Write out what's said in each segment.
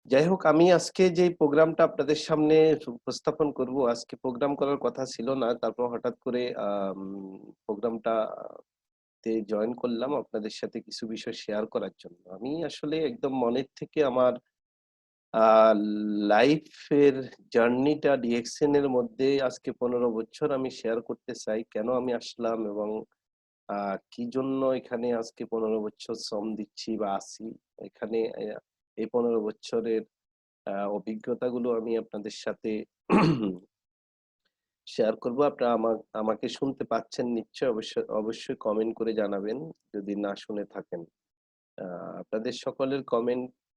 যাই হোক, আমি আজকে যেই প্রোগ্রামটা আপনাদের সামনে উপস্থাপন করব, আজকে প্রোগ্রাম করার কথা ছিল না। তারপর হঠাৎ করে প্রোগ্রামটা তে জয়েন করলাম আপনাদের সাথে কিছু বিষয় শেয়ার করার জন্য। আমি আসলে একদম মনের থেকে আমার আ লাইফের জার্নিটা ডিএক্সএন এর মধ্যে আজকে ১৫ বছর আমি শেয়ার করতে চাই। কেন আমি আসলাম এবং আ কি জন্য এখানে আজকে ১৫ বছর শ্রম দিচ্ছি বা আছি। এখানে এই ১৫ বছরের অভিজ্ঞতাগুলো আমি আপনাদের সাথে শেয়ার করব। আপনারা আমাকে শুনতে পাচ্ছেন নিশ্চয়ই? অবশ্যই কমেন্ট করে জানাবেন যদি না শুনে থাকেন। আ আপনাদের সকলের কমেন্টটা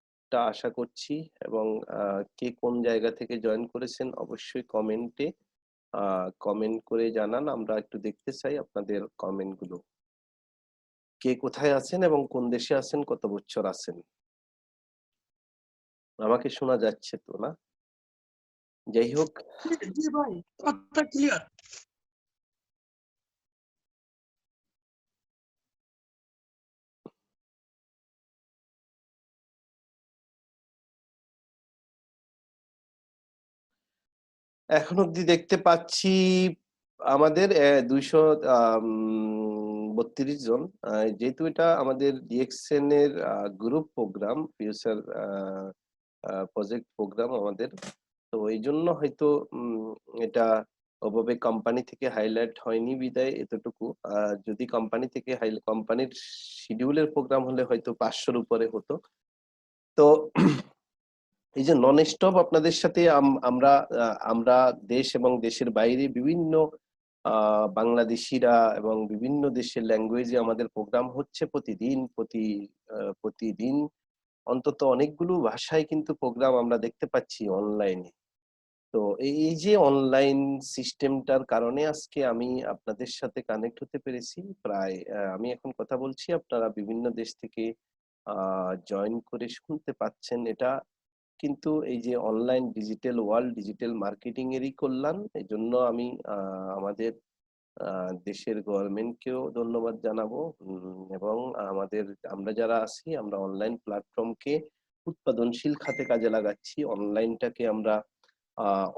আশা করছি এবং আ কে কোন জায়গা থেকে জয়েন করেছেন অবশ্যই আ কমেন্ট করে জানান। আমরা একটু দেখতে চাই আপনাদের কমেন্টগুলো। কে কোথায় আছেন এবং কোন দেশে আছেন, কত বছর আছেন? আমাকে শোনা যাচ্ছে তো না? যাই হোক, জি ভাই, কথা ক্লিয়ার। এখন অব্দি দেখতে পাচ্ছি আমাদের ২০০ ৩২ জন। যেহেতু এটা আমাদের ডিএক্সএন এর group program, future project program আমাদের। তো এইজন্য হয়তো এটা ওভাবে কোম্পানি থেকে হাইলাইট হয়নি বিধায় এতটুকু। যদি কোম্পানি থেকে কোম্পানির শিডিউলের প্রোগ্রাম হলে হয়তো ৫০০ র উপরে হতো। তো এই যে নন স্টপ আপনাদের সাথে আমরা দেশ এবং দেশের বাইরে বিভিন্ন বাংলাদেশীরা এবং বিভিন্ন দেশের ল্যাঙ্গুয়েজে আমাদের প্রোগ্রাম হচ্ছে প্রতিদিন, প্রতিদিন অন্তত অনেকগুলো ভাষায় কিন্তু প্রোগ্রাম আমরা দেখতে পাচ্ছি অনলাইনে। তো এই যে অনলাইন সিস্টেমটার কারণে আজকে আমি আপনাদের সাথে কানেক্ট হতে পেরেছি। প্রায় আমি এখন কথা বলছি, আপনারা বিভিন্ন দেশ থেকে আ জয়েন করে শুনতে পাচ্ছেন। এটা কিন্তু এই যে online digital world, digital marketing এরই কল্যাণ। এজন্য আমি আমাদের আ দেশের গভর্নমেন্টকেও ধন্যবাদ জানাবো। এবং আমরা যারা আছি আমরা অনলাইন প্ল্যাটফর্মকে উৎপাদনশীল খাতে কাজে লাগাচ্ছি। অনলাইনটাকে আমরা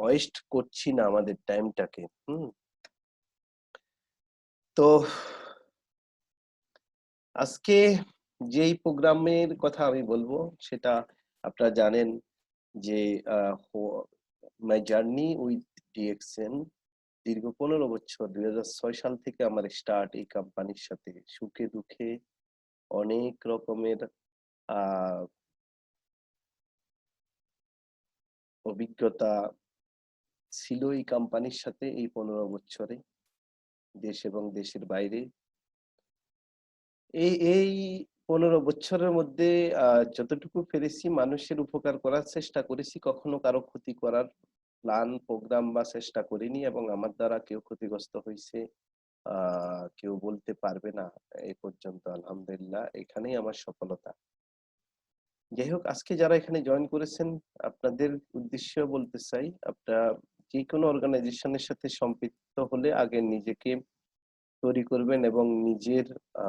ওয়েস্ট করছি না আমাদের টাইমটাকে। তো আজকে যেই প্রোগ্রামের কথা আমি বলবো সেটা আপনারা জানেন যে আ হো মাই জার্নি উইথ ডিএক্সএন দীর্ঘ ১৫ বছর ২০০৬ সাল থেকে আমার স্টার্ট এই কোম্পানির সাথে। সুখে দুঃখে অনেক রকমের আ অভিজ্ঞতা ছিল এই কোম্পানির সাথে এই ১৫ বছরে, দেশ এবং দেশের বাইরে। এই ১৫ বছরের মধ্যে যতটুকু পেরেছি মানুষের উপকার করার চেষ্টা করেছি। কখনো কারো ক্ষতি করার প্ল্যান, প্রোগ্রাম বা চেষ্টা করিনি এবং আমার দ্বারা কেউ ক্ষতিগ্রস্ত হইছে আ কেউ বলতে পারবে না এ পর্যন্ত আলহামদুলিল্লাহ। এখানেই আমার সফলতা। যাই হোক, আজকে যারা এখানে জয়েন করেছেন আপনাদের উদ্দেশ্যেও বলতে চাই, আপনারা যেকোনো অর্গানাইজেশনের সাথে সম্পৃক্ত হলে আগে নিজেকে তৈরি করবেন এবং আ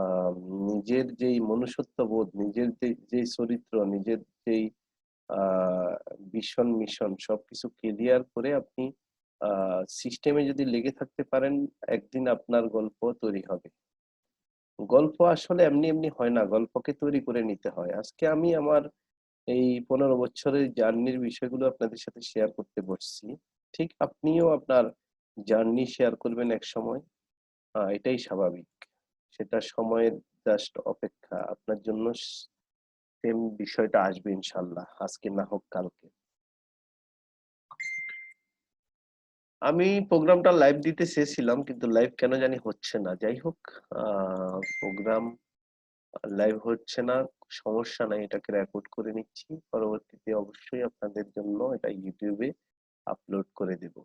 নিজের যেই মনুষ্যত্ববোধ, নিজের যেই চরিত্র, নিজের যেই আ ভিশন, মিশন সবকিছু ক্লিয়ার করে আপনি আ সিস্টেমে যদি লেগে থাকতে পারেন, একদিন আপনার গল্প তৈরি হবে। গল্প আসলে এমনি হয় না। গল্পকে তৈরি করে নিতে হয়। আজকে আমি আমার এই ১৫ বছরের জার্নির বিষয়গুলো আপনাদের সাথে শেয়ার করতে বসছি। ঠিক আপনিও আপনার জার্নি শেয়ার করবেন একসময়। এটাই স্বাভাবিক। সেটা সময়ের জাস্ট অপেক্ষা। আপনার জন্য সেম বিষয়টা আসবে ইনশাআল্লাহ। আজকে না হোক কালকে। আমি প্রোগ্রামটা লাইভ দিতে চেয়েছিলাম কিন্তু লাইভ কেন জানি হচ্ছে না। যাই হোক, আ প্রোগ্রাম লাইভ হচ্ছে না, সমস্যা নাই। এটাকে রেকর্ড করে নিচ্ছি। পরবর্তীতে অবশ্যই আপনাদের জন্য এটা YouTube এ আপলোড করে দেব।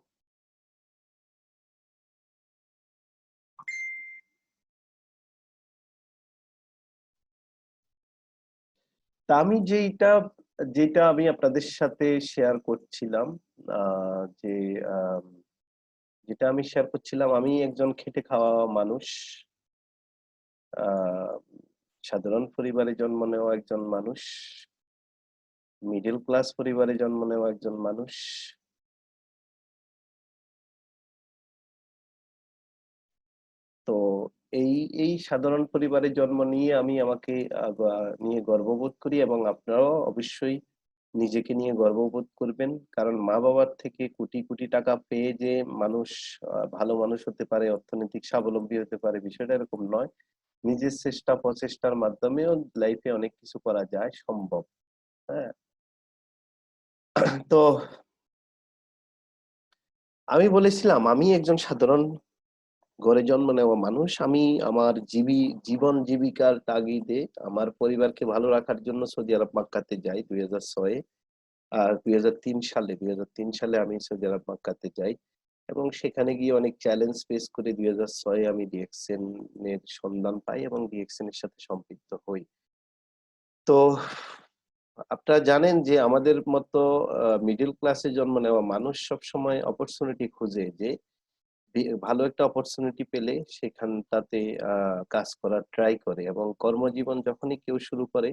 তা আমি যেটা আমি আপনাদের সাথে শেয়ার করছিলাম, আ যে আম যেটা আমি শেয়ার করছিলাম, আমি একজন খেটে খাওয়া মানুষ। আ সাধারণ পরিবারে জন্ম নেওয়া একজন মানুষ। মিডল ক্লাস পরিবারে জন্ম নেওয়া একজন মানুষ। তো এই এই সাধারণ পরিবারে জন্ম নিয়ে আমি আমাকে নিয়ে গর্ববোধ করি, এবং আপনারাও অবশ্যই নিজেকে নিয়ে গর্ববোধ করবেন। কারণ মা-বাবার থেকে কোটি, কোটি টাকা পেয়ে যে মানুষ ভালো মানুষ হতে পারে, অর্থনৈতিক স্বাবলম্বী হতে পারে, বিষয়টা এরকম নয়। নিজের চেষ্টা প্রচেষ্টার মাধ্যমেও লাইফে অনেক কিছু করা যায়, সম্ভব। হ্যাঁ? তো আমি বলেছিলাম আমি একজন সাধারণ ঘরে জন্ম নেওয়া মানুষ। আমি আমার জীবন জীবিকার তাগিদে আমার পরিবারকে ভালো রাখার জন্য সৌদি আরব মক্কাতে যাই ২০০৬ এ। ২০০৩ সালে আমি সৌদি আরব মক্কাতে যাই, এবং সেখানে গিয়ে অনেক চ্যালেঞ্জ ফেস করে ২০০৬ এ আমি ডিএক্সএন এর সন্ধান পাই এবং ডিএক্সএন এর সাথে সম্পৃক্ত হই। তো আপনারা জানেন যে আমাদের মতো মিডল ক্লাসে জন্ম নেওয়া মানুষ সবসময় অপরচুনিটি খুঁজে, যে ভালো একটা অপরচুনিটি পেলে সেখানটাতে কাজ করার ট্রাই করে, এবং কর্মজীবন যখনই কেউ শুরু করে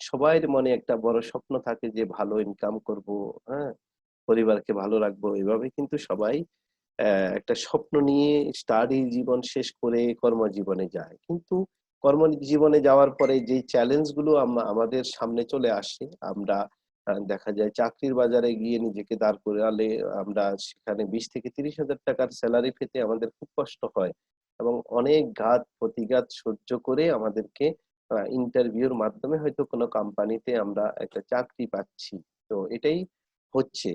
সবাইর মনে একটা বড় স্বপ্ন থাকে যে ভালো ইনকাম করব, হ্যাঁ? পরিবারকে ভালো রাখবো। এভাবে কিন্তু সবাই একটা স্বপ্ন নিয়ে স্টাডি জীবন শেষ করে কর্মজীবনে যায়। কিন্তু কর্মজীবনে যাওয়ার পরে যেই চ্যালেঞ্জ গুলো আমাদের সামনে চলে আসে, আমরা দেখা যায় চাকরির বাজারে গিয়ে নিজেকে দাঁড় করালে আমরা সেখানে ২০ থেকে ৩০,০০০ টাকার সেলারি পেতে আমাদের খুব কষ্ট হয়। এবং অনেক ঘাত-প্রতিঘাত সহ্য করে আমাদেরকে ইন্টারভিউর মাধ্যমে হয়তো কোনো কোম্পানিতে আমরা একটা চাকরি পাচ্ছি। তো এটাই হচ্ছে।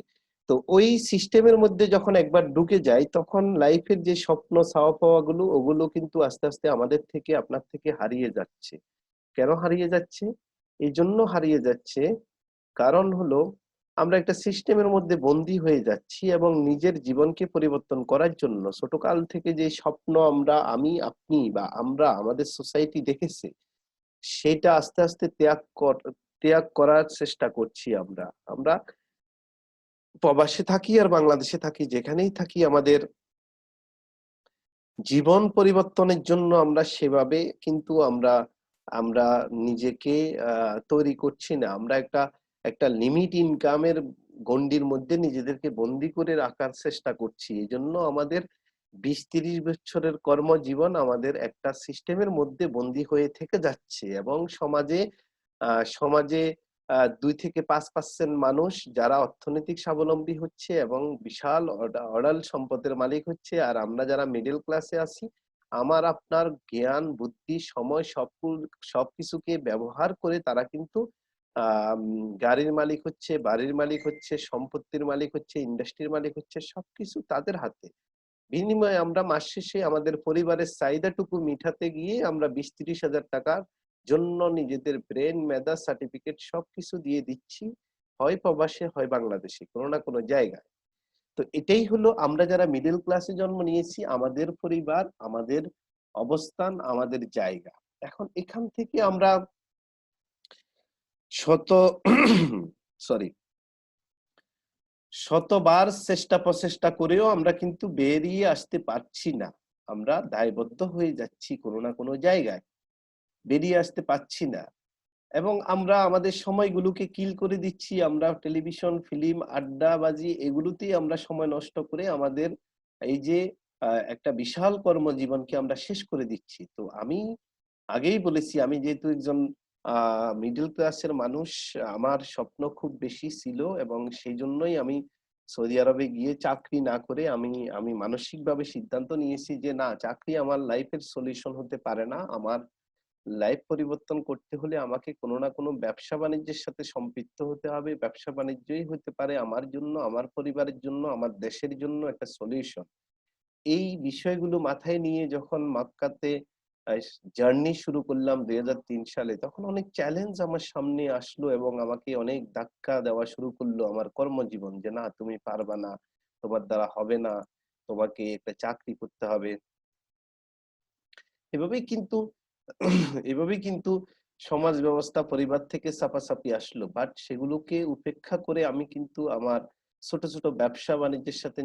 তো ওই সিস্টেমের মধ্যে যখন একবার ঢুকে যাই, তখন লাইফের যে স্বপ্ন চাওয়া-পাওয়া গুলো ওগুলো কিন্তু আস্তে, আস্তে আমাদের থেকে আপনার থেকে হারিয়ে যাচ্ছে। কেন হারিয়ে যাচ্ছে? এজন্য হারিয়ে যাচ্ছে, কারণ হলো আমরা একটা সিস্টেমের মধ্যে বন্দী হয়ে যাচ্ছি, এবং নিজের জীবনকে পরিবর্তন করার জন্য ছোটকাল থেকে যে স্বপ্ন আমি, আপনি বা আমরা আমাদের সোসাইটি দেখেছে, সেটা আস্তে, আস্তে ত্যাগ করার চেষ্টা করছি আমরা। আমরা প্রবাসে থাকি আর বাংলাদেশে থাকি, যেখানেই থাকি আমাদের জীবন পরিবর্তনের জন্য আমরা সেভাবে কিন্তু আমরা আমরা নিজেকে তৈরি করছি না। আমরা একটা লিমিট ইনকামের গণ্ডির মধ্যে নিজেদেরকে বন্দী করে রাখার চেষ্টা করছি। এজন্য আমাদের ২০-৩০ বছরের কর্মজীবন আমাদের একটা সিস্টেমের মধ্যে বন্দী হয়ে থেকে যাচ্ছে, এবং সমাজে ২ থেকে ৫% মানুষ যারা অর্থনৈতিক স্বাবলম্বী হচ্ছে এবং বিশাল অঢাল সম্পদের মালিক হচ্ছে। আর আমরা যারা মিডল ক্লাসে আছি, আমার আপনার জ্ঞান, বুদ্ধি, সময় সবকিছুকে ব্যবহার করে তারা কিন্তু গাড়ির মালিক হচ্ছে, বাড়ির মালিক হচ্ছে, সম্পত্তির মালিক হচ্ছে, ইন্ডাস্ট্রির মালিক হচ্ছে, সবকিছু তাদের হাতে। বিনিময়ে আমরা মাস শেষে আমাদের পরিবারের চাহিদাটুকু মিটাতে গিয়ে আমরা ২০-৩০ হাজার টাকার জন্য নিজেদের ব্রেন, মেধা, সার্টিফিকেট সবকিছু দিয়ে দিচ্ছি, হয় প্রবাসে হয় বাংলাদেশে, কোনো না কোনো জায়গায়। তো এটাই হলো আমরা যারা মিডল ক্লাসে জন্ম নিয়েছি, আমাদের পরিবার, আমাদের অবস্থান, আমাদের জায়গা। এখন এখান থেকে আমরা শত সরি শতবার চেষ্টা প্রচেষ্টা করেও আমরা কিন্তু বেরিয়ে আসতে পারছি না। আমরা দায়বদ্ধ হয়ে যাচ্ছি কোনো না কোনো জায়গায়। বেরিয়ে আসতে পারছি না। এবং আমরা আমাদের সময়গুলোকে কিল করে দিচ্ছি। আমরা টেলিভিশন, ফিল্ম, আড্ডাবাজি এগুলোতেই আমরা সময় নষ্ট করে আমাদের এই যে একটা বিশাল কর্মজীবনকে আমরা শেষ করে দিচ্ছি। তো আমি আগেই বলেছি, আমি যেহেতু একজন মিডল ক্লাসের মানুষ, আমার স্বপ্ন খুব বেশি ছিল, এবং সেইজন্যই আমি সৌদি আরবে গিয়ে চাকরি না করে আমি মানসিকভাবে সিদ্ধান্ত নিয়েছি যে না, চাকরি আমার লাইফের সলিউশন হতে পারে না। আমার লাইফ পরিবর্তন করতে হলে আমাকে কোনো না কোনো ব্যবসা-বাণিজ্যের সাথে সম্পৃক্ত হতে হবে। ব্যবসা-বাণিজ্যই হতে পারে আমার জন্য, আমার পরিবারের জন্য, আমার দেশের জন্য একটা সলিউশন। এই বিষয়গুলো মাথায় নিয়ে যখন মক্কাতে আ জার্নি শুরু করলাম ২০০৩ সালে, তখন অনেক চ্যালেঞ্জ আমার সামনে আসলো এবং আমাকে অনেক ধাক্কা দেওয়া শুরু করলো আমার কর্মজীবন, যে না তুমি পারবা না, তোমার দ্বারা হবে না, তোমাকে একটা চাকরি করতে হবে। এভাবেই কিন্তু এভাবেই কিন্তু সমাজ ব্যবস্থা পরিবার থেকে চাপাচাপি আসলো। বাট সেগুলোকে উপেক্ষা করে আমি কিন্তু আমার ছোট, ছোট ব্যবসা-বাণিজ্যের সাথে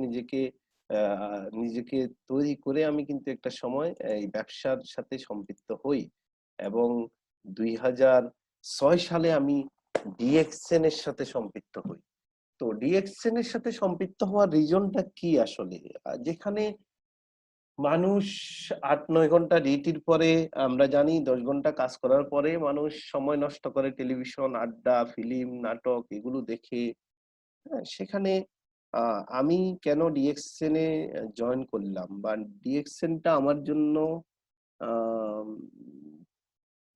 নিজেকে তৈরি করে আমি কিন্তু একটা সময় এই ব্যবসার সাথে সম্পৃক্ত হই। এবং ২০০৬ সালে আমি ডিএক্সএন এর সাথে সম্পৃক্ত হই। তো ডিএক্সএন এর সাথে সম্পৃক্ত হওয়ার রিজনটা কি আসলে? যেখানে মানুষ ৮-৯ ঘন্টা ডিউটির পরে, আমরা জানি ১০ ঘন্টা কাজ করার পরে মানুষ সময় নষ্ট করে টেলিভিশন, আড্ডা, ফিল্ম, নাটক এগুলো দেখে। হ্যাঁ? সেখানে আ আমি কেন ডিএক্সএন এ জয়েন করলাম বা ডিএক্সএন টা আমার জন্য আম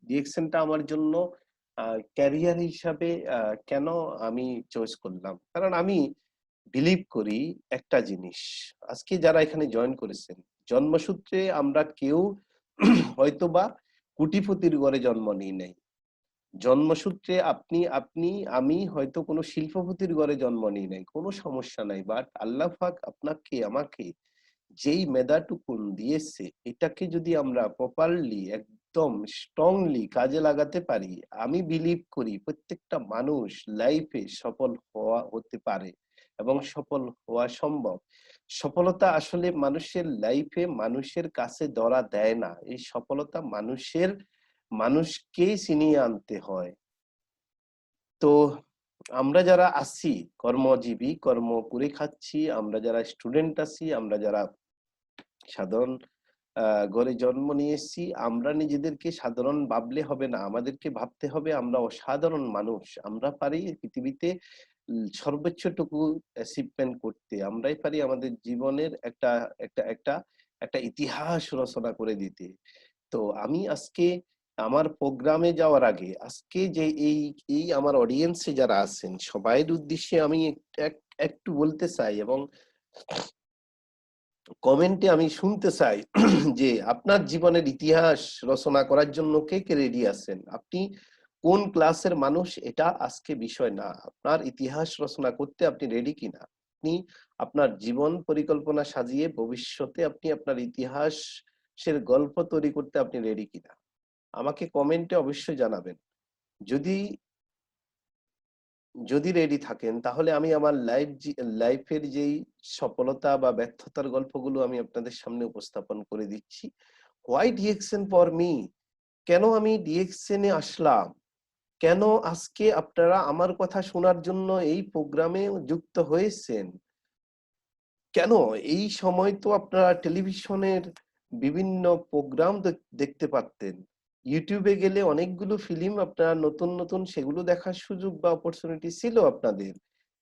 ডিএক্সএন টা আমার জন্য আ ক্যারিয়ার হিসাবে কেন আমি চয়েস করলাম? কারণ আমি বিলিভ করি একটা জিনিস। আজকে যারা এখানে জয়েন করেছেন, জন্মসূত্রে আমরা কেউ হয়তোবা কোটিপতির ঘরে জন্ম নিই নাই। জন্মসূত্রে আপনি, আমি হয়তো কোনো শিল্পপতির ঘরে জন্ম নিই নাই। কোনো সমস্যা নাই। বাট আল্লাহ পাক আপনাকে আমাকে যেই মেধাটুকুন দিয়েছে, এটাকে যদি আমরা প্রপারলি একদম স্ট্রংলি কাজে লাগাতে পারি, আমি বিলিভ করি প্রত্যেকটা মানুষ লাইফে সফল হতে পারে এবং সফল হওয়া সম্ভব। সফলতা আসলে মানুষের লাইফে মানুষের কাছে ধরা দেয় না। এই সফলতা মানুষকেই ছিনিয়ে আনতে হয়। তো আমরা যারা আছি কর্মজীবী, কর্ম করে খাচ্ছি, আমরা যারা স্টুডেন্ট আছি, আমরা যারা সাধারণ ঘরে জন্ম নিয়েছি, আমরা নিজেদেরকে সাধারণ ভাবলে হবে না। আমাদেরকে ভাবতে হবে আমরা অসাধারণ মানুষ। আমরা পারি পৃথিবীতে সর্বোচ্চটুকু অ্যাচিভমেন্ট করতে। আমরাই পারি আমাদের জীবনের একটা একটা একটা একটা ইতিহাস রচনা করে দিতে। তো আমি আজকে আমার প্রোগ্রামে যাওয়ার আগে আজকে যে এই আমার অডিয়েন্সে যারা আছেন সবাইয়ের উদ্দেশ্যে আমি একটু বলতে চাই এবং কমেন্টে আমি শুনতে চাই যে আপনার জীবনের ইতিহাস রচনা করার জন্য কে কে রেডি আছেন? আপনি কোন ক্লাসের মানুষ এটা আজকে বিষয় না। আপনার ইতিহাস রচনা করতে আপনি রেডি কিনা? আপনি আপনার জীবন পরিকল্পনা সাজিয়ে ভবিষ্যতে আপনি আপনার ইতিহাসের গল্প তৈরি করতে আপনি রেডি কিনা? আমাকে কমেন্টে অবশ্যই জানাবেন। যদি যদি রেডি থাকেন তাহলে আমি আমার লাইফের যেই সফলতা বা ব্যর্থতার গল্পগুলো আমি আপনাদের সামনে উপস্থাপন করে দিচ্ছি। Why ডিএকশন for me? কেন আমি ডিএকশন এ আসলাম? কেন আজকে আপনারা আমার কথা শোনার জন্য এই প্রোগ্রামে যুক্ত হয়েছেন? কেন? এই সময় তো আপনারা টেলিভিশনের বিভিন্ন প্রোগ্রাম দেখতে পারতেন। YouTube এ গেলে অনেকগুলো ফিল্ম আপনারা নতুন সেগুলো দেখার সুযোগ বা অপরচুনিটি ছিল আপনাদের।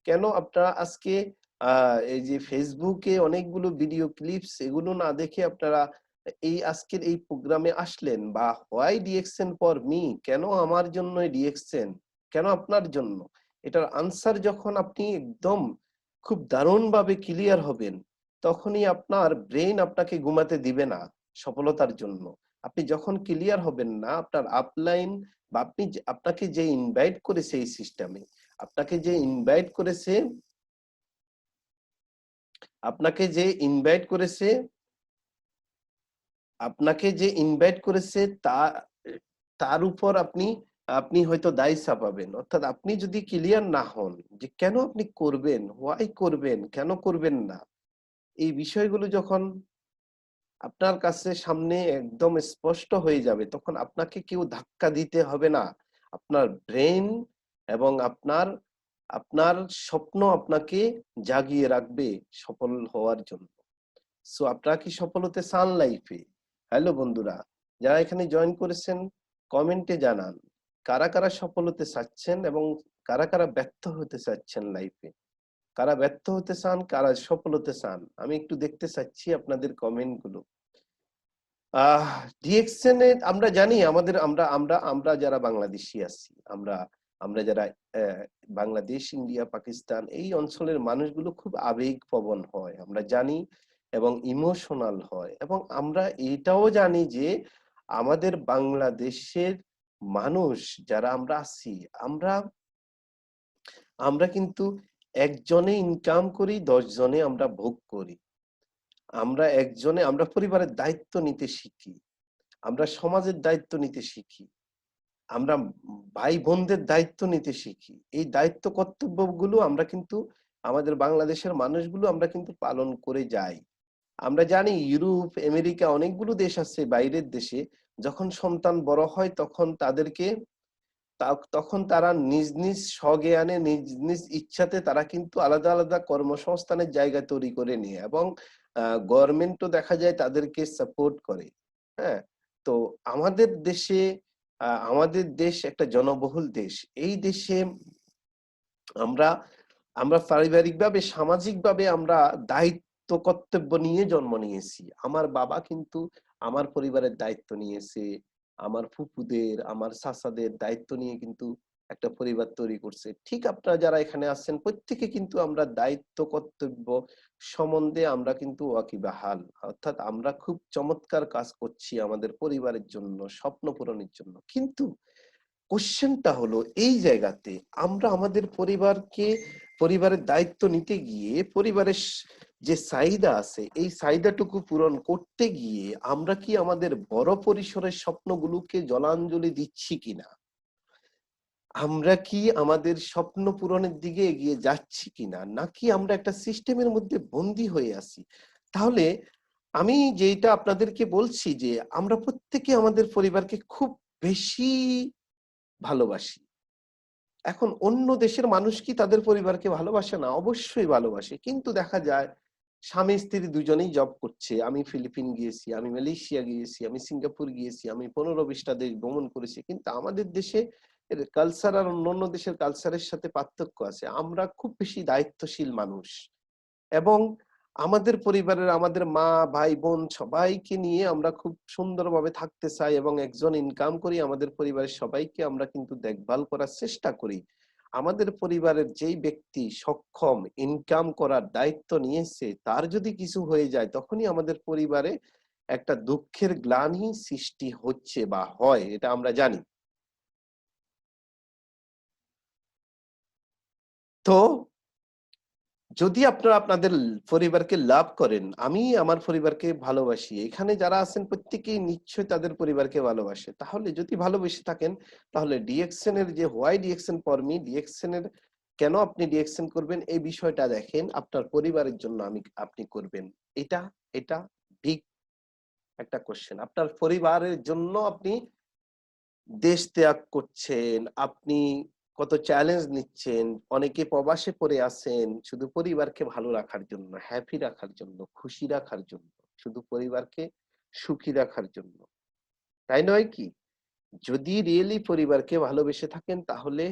কেন আপনারা আজকে আ এই যে Facebook এ অনেকগুলো ভিডিও ক্লিপস এগুলো না দেখে আপনারা এই আজকের এই প্রোগ্রামে আসলেন বা হোয়াই ডিএকশন ফর মি? কেন আমার জন্য ডিএকশন? কেন আপনার জন্য? এটার আনসার যখন আপনি একদম খুব দারুণভাবে ক্লিয়ার হবেন, তখনই আপনার ব্রেইন আপনাকে ঘুমাতে দিবে না সফলতার জন্য। আপনি যখন ক্লিয়ার হবেন না, আপনার আপলাইন বা আপনাকে যে ইনভাইট করেছে এই সিস্টেমে, আপনাকে যে ইনভাইট করেছে আপনাকে যে ইনভাইট করেছে আপনাকে যে ইনভাইট করেছে তার উপর আপনি আপনি হয়তো দায় চাপাবেন। অর্থাৎ আপনি যদি ক্লিয়ার না হন যে কেন আপনি করবেন, হোয়াই করবেন, কেন করবেন না? এই বিষয়গুলো যখন আপনার কাছে সামনে একদম স্পষ্ট হয়ে যাবে, তখন আপনাকে কেউ ধাক্কা দিতে হবে না। আপনার ব্রেইন এবং আপনার আপনার স্বপ্ন আপনাকে জাগিয়ে রাখবে সফল হওয়ার জন্য। সো আপনারা কি সফল হতে চান লাইফে? হ্যালো বন্ধুরা, যারা এখানে জয়েন করেছেন কমেন্টে জানান কারা কারা সফল হতে চাচ্ছেন এবং কারা কারা ব্যর্থ হতে চাচ্ছেন লাইফে? কারা ব্যর্থ হতে চান, কারা সফল হতে চান? আমি একটু দেখতে চাচ্ছি আপনাদের কমেন্ট গুলো। ডিএকশন এ আমরা জানি আমাদের আমরা আমরা আমরা যারা বাংলাদেশী আছি, আমরা আমরা যারা বাংলাদেশ, ইন্ডিয়া, পাকিস্তান এই অঞ্চলের মানুষগুলো খুব আবেগপ্রবণ হয়। আমরা জানি এবং ইমোশনাল হয় এবং আমরা এটাও জানি যে আমাদের বাংলাদেশের মানুষ যারা আমরা আছি, আমরা আমরা কিন্তু একজনে ইনকাম করি, ১০ জনে আমরা ভোগ করি। আমরা পরিবারের দায়িত্ব নিতে শিখি। আমরা সমাজের দায়িত্ব নিতে শিখি। আমরা ভাই বোনদের দায়িত্ব নিতে শিখি। এই দায়িত্ব কর্তব্যগুলো আমরা কিন্তু আমাদের বাংলাদেশের মানুষগুলো আমরা কিন্তু পালন করে যাই। আমরা জানি ইউরোপ, আমেরিকা অনেকগুলো দেশ আছে বাইরের দেশে, যখন সন্তান বড় হয় তখন তাদেরকে তখন তারা নিজ নিজ স্বজ্ঞানে নিজ নিজ ইচ্ছাতে তারা কিন্তু আলাদা আলাদা কর্মসংস্থানের জায়গা তৈরি করে নিয়ে, এবং গভর্নমেন্টও দেখা যায় তাদেরকে সাপোর্ট করে। হ্যাঁ, তো আমাদের দেশে আমাদের দেশ একটা জনবহুল দেশ। এই দেশে আমরা আমরা পারিবারিকভাবে সামাজিকভাবে আমরা দায়িত্ব কর্তব্য নিয়ে জন্ম নিয়েছি। আমার বাবা কিন্তু আমার পরিবারের দায়িত্ব নিয়েছে। আমার ফুপুদের, আমার চাচাদের দায়িত্ব নিয়ে কিন্তু একটা পরিবার তৈরি করছে। ঠিক আপনারা যারা এখানে আছেন প্রত্যেকে কিন্তু আমরা দায়িত্ব কর্তব্য সম্বন্ধে আমরা কিন্তু ওয়াকিবহাল। অর্থাৎ আমরা খুব চমৎকার কাজ করছি আমাদের পরিবারের জন্য, স্বপ্ন পূরণের জন্য। কিন্তু কোশ্চেনটা হলো এই জায়গাতে আমরা আমাদের পরিবারের দায়িত্ব নিতে গিয়ে পরিবারের যে চাহিদা আছে এই চাহিদাটুকু পূরণ করতে গিয়ে আমরা কি আমাদের বড় পরিসরের স্বপ্নগুলোকে জলাঞ্জলি দিচ্ছি কিনা, আমরা কি আমাদের স্বপ্ন পূরণের দিকে এগিয়ে যাচ্ছি কিনা, নাকি আমরা একটা সিস্টেমের মধ্যে বন্দী হয়ে আছি। তাহলে আমি যেটা আপনাদেরকে বলছি যে আমরা প্রত্যেকে আমাদের পরিবারকে খুব বেশি ভালোবাসি। এখন অন্য দেশের মানুষ কি তাদের পরিবারকে ভালোবাসে না? অবশ্যই ভালোবাসে। কিন্তু দেখা যায় স্বামী স্ত্রী দুজনেই জব করছে। আমি ফিলিপিন গিয়েছি, আমি মালয়েশিয়া গিয়েছি, আমি সিঙ্গাপুর গিয়েছি, আমি 15-20টা দেশ ভ্রমণ করেছি। কিন্তু আমাদের দেশে এর কালচার আর অন্যান্য দেশের কালচারের সাথে পার্থক্য আছে। আমরা খুব বেশি দায়িত্বশীল মানুষ, এবং আমাদের পরিবারের আমাদের মা, ভাই, বোন সবাইকে নিয়ে আমরা খুব সুন্দরভাবে থাকতে চাই, এবং একজন ইনকাম করি আমাদের পরিবারের সবাইকে আমরা কিন্তু দেখভাল করার চেষ্টা করি। আমাদের পরিবারের যেই ব্যক্তি সক্ষম ইনকাম করার দায়িত্ব নিয়েছে তার যদি কিছু হয়ে যায় তখনই আমাদের পরিবারে একটা দুঃখের গ্লানি সৃষ্টি হচ্ছে বা হয়, এটা আমরা জানি। তো যদি আপনারা আপনাদের পরিবারকে লাভ করেন, আমি আমার পরিবারকে ভালোবাসি, এখানে যারা আছেন প্রত্যেকেই নিশ্চয়ই তাদের পরিবারকে ভালোবাসে। তাহলে যদি ভালোবেসে থাকেন তাহলে ডিএকশন এর যে হোয়াই ডিএকশন ফর মি, ডিএকশন এর কেন আপনি ডিএকশন করবেন এই বিষয়টা দেখেন, আপনার পরিবারের জন্য আপনি করবেন। এটা এটা বিগ একটা কোশ্চেন। আপনার পরিবারের জন্য আপনি দেশ ত্যাগ করছেন, আপনি কত চ্যালেঞ্জ নিচ্ছেন, অনেকে প্রবাসে পড়ে আছেন শুধু পরিবারকে ভালো রাখার জন্য, হ্যাপি রাখার জন্য, খুশি রাখার জন্য, শুধু পরিবারকে সুখী রাখার জন্য, তাই নয় কি? যদি রিয়েলি পরিবারকে ভালোবেসে থাকেন তাহলে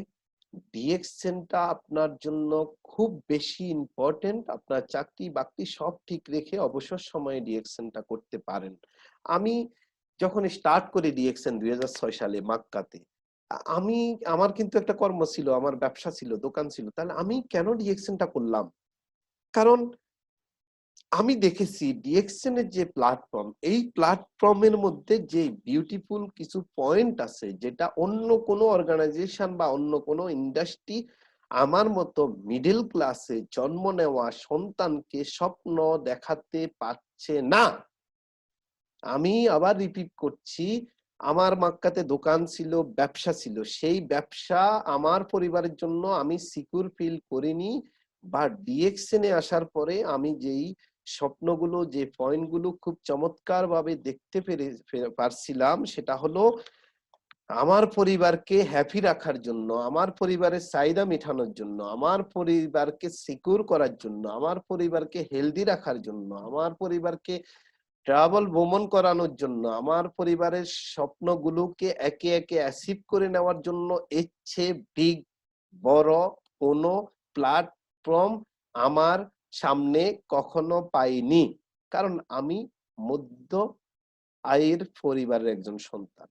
ডিএকশনটা আপনার জন্য খুব বেশি ইম্পর্টেন্ট। আপনার চাকরি বাকরি সব ঠিক রেখে অবসর সময়ে ডিএকশনটা করতে পারেন। আমি যখন স্টার্ট করি ডিএকশন 2006 সালে মাক্কাতে, আমি আমার কিন্তু একটা কর্ম ছিল, আমার ব্যবসা ছিল, দোকান ছিল। তাহলে আমি কেন ডিএকশনটা করলাম? কারণ আমি দেখেছি ডিএকশন এর যে প্ল্যাটফর্ম, এই প্ল্যাটফর্মের মধ্যে যে বিউটিফুল কিছু পয়েন্ট আছে যেটা অন্য কোনো অর্গানাইজেশন বা অন্য কোনো ইন্ডাস্ট্রি আমার মতো মিডল ক্লাসে জন্ম নেওয়া সন্তানকে স্বপ্ন দেখাতে পারছে না। আমি আবার রিপিট করছি, আমার মাক্কাতে দোকান ছিল, ব্যবসা ছিল, সেই ব্যবসা আমার পরিবারের জন্য আমি সিকিউর ফিল করিনি, বা ডিএকশনে আসার পরে আমি যেই স্বপ্নগুলো যে পয়েন্টগুলো খুব চমৎকার ভাবে দেখতে পারছিলাম সেটা হলো আমার পরিবারকে হ্যাপি রাখার জন্য, আমার পরিবারের চাহিদা মেটানোর জন্য, আমার পরিবারকে সিকিউর করার জন্য, আমার পরিবারকে হেলদি রাখার জন্য, আমার পরিবারকে ট্রাভেল ভ্রমণ করানোর জন্য, আমার পরিবারের স্বপ্নগুলোকে একে একে অ্যাচিভ করে নেওয়ার জন্য এর চেয়ে বিগ বড় কোনো প্ল্যাটফর্ম আমার সামনে কখনো পাইনি। কারণ আমি মধ্য আয়ের পরিবারের একজন সন্তান।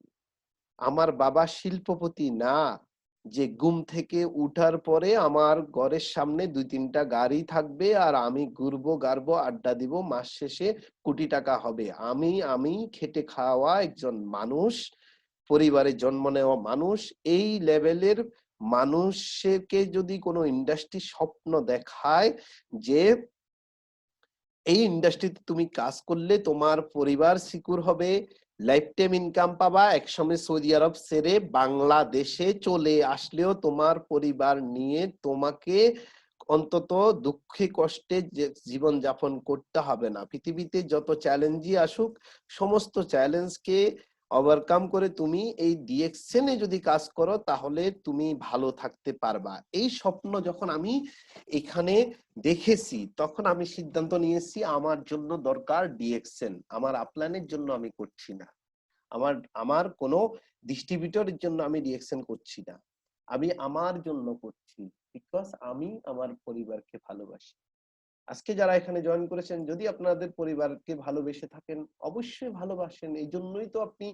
আমার বাবা শিল্পপতি না যে ঘুম থেকে উঠার পরে আমার ঘরের সামনে 2-3টা গাড়ি থাকবে আর আমি ঘুরবো গাড়বো আড্ডা দিব, মাস শেষে কোটি টাকা হবে। আমি খেটে খাওয়া একজন মানুষ, পরিবারে জন্ম নেওয়া মানুষ। এই লেভেলের মানুষকে যদি কোনো ইন্ডাস্ট্রি স্বপ্ন দেখায় যে এই ইন্ডাস্ট্রিতে তুমি কাজ করলে তোমার পরিবার সিকিউর হবে, লাইফ টাইম ইনকাম পাবা, একসময় সৌদি আরব ছেড়ে বাংলাদেশে চলে আসলেও তোমার পরিবার নিয়ে তোমাকে অন্তত দুঃখে কষ্টে জীবন যাপন করতে হবে না। পৃথিবীতে যত চ্যালেঞ্জই আসুক সমস্ত চ্যালেঞ্জকে ওভারকাম করে তুমি এই ডিএক্সএন এ যদি কাজ করো তাহলে তুমি ভালো থাকতে পারবা। এই স্বপ্ন যখন আমি এখানে দেখেছি তখন আমি সিদ্ধান্ত নিয়েছি আমার জন্য দরকার ডিএক্সএন, আমার আপলাইনের জন্য আমি করছি না, আমার আমার কোনো ডিস্ট্রিবিউটরের জন্য আমি ডিএক্সএন করছি না, আমি আমার জন্য করছি, বিকজ আমি আমার পরিবারকে ভালোবাসি। আজকে যারা এখানে জয়েন করেছেন, যদি আপনাদের পরিবারকে ভালোবেসে থাকেন অবশ্যই ভালোবাসেন, এই জন্যই তো আপনি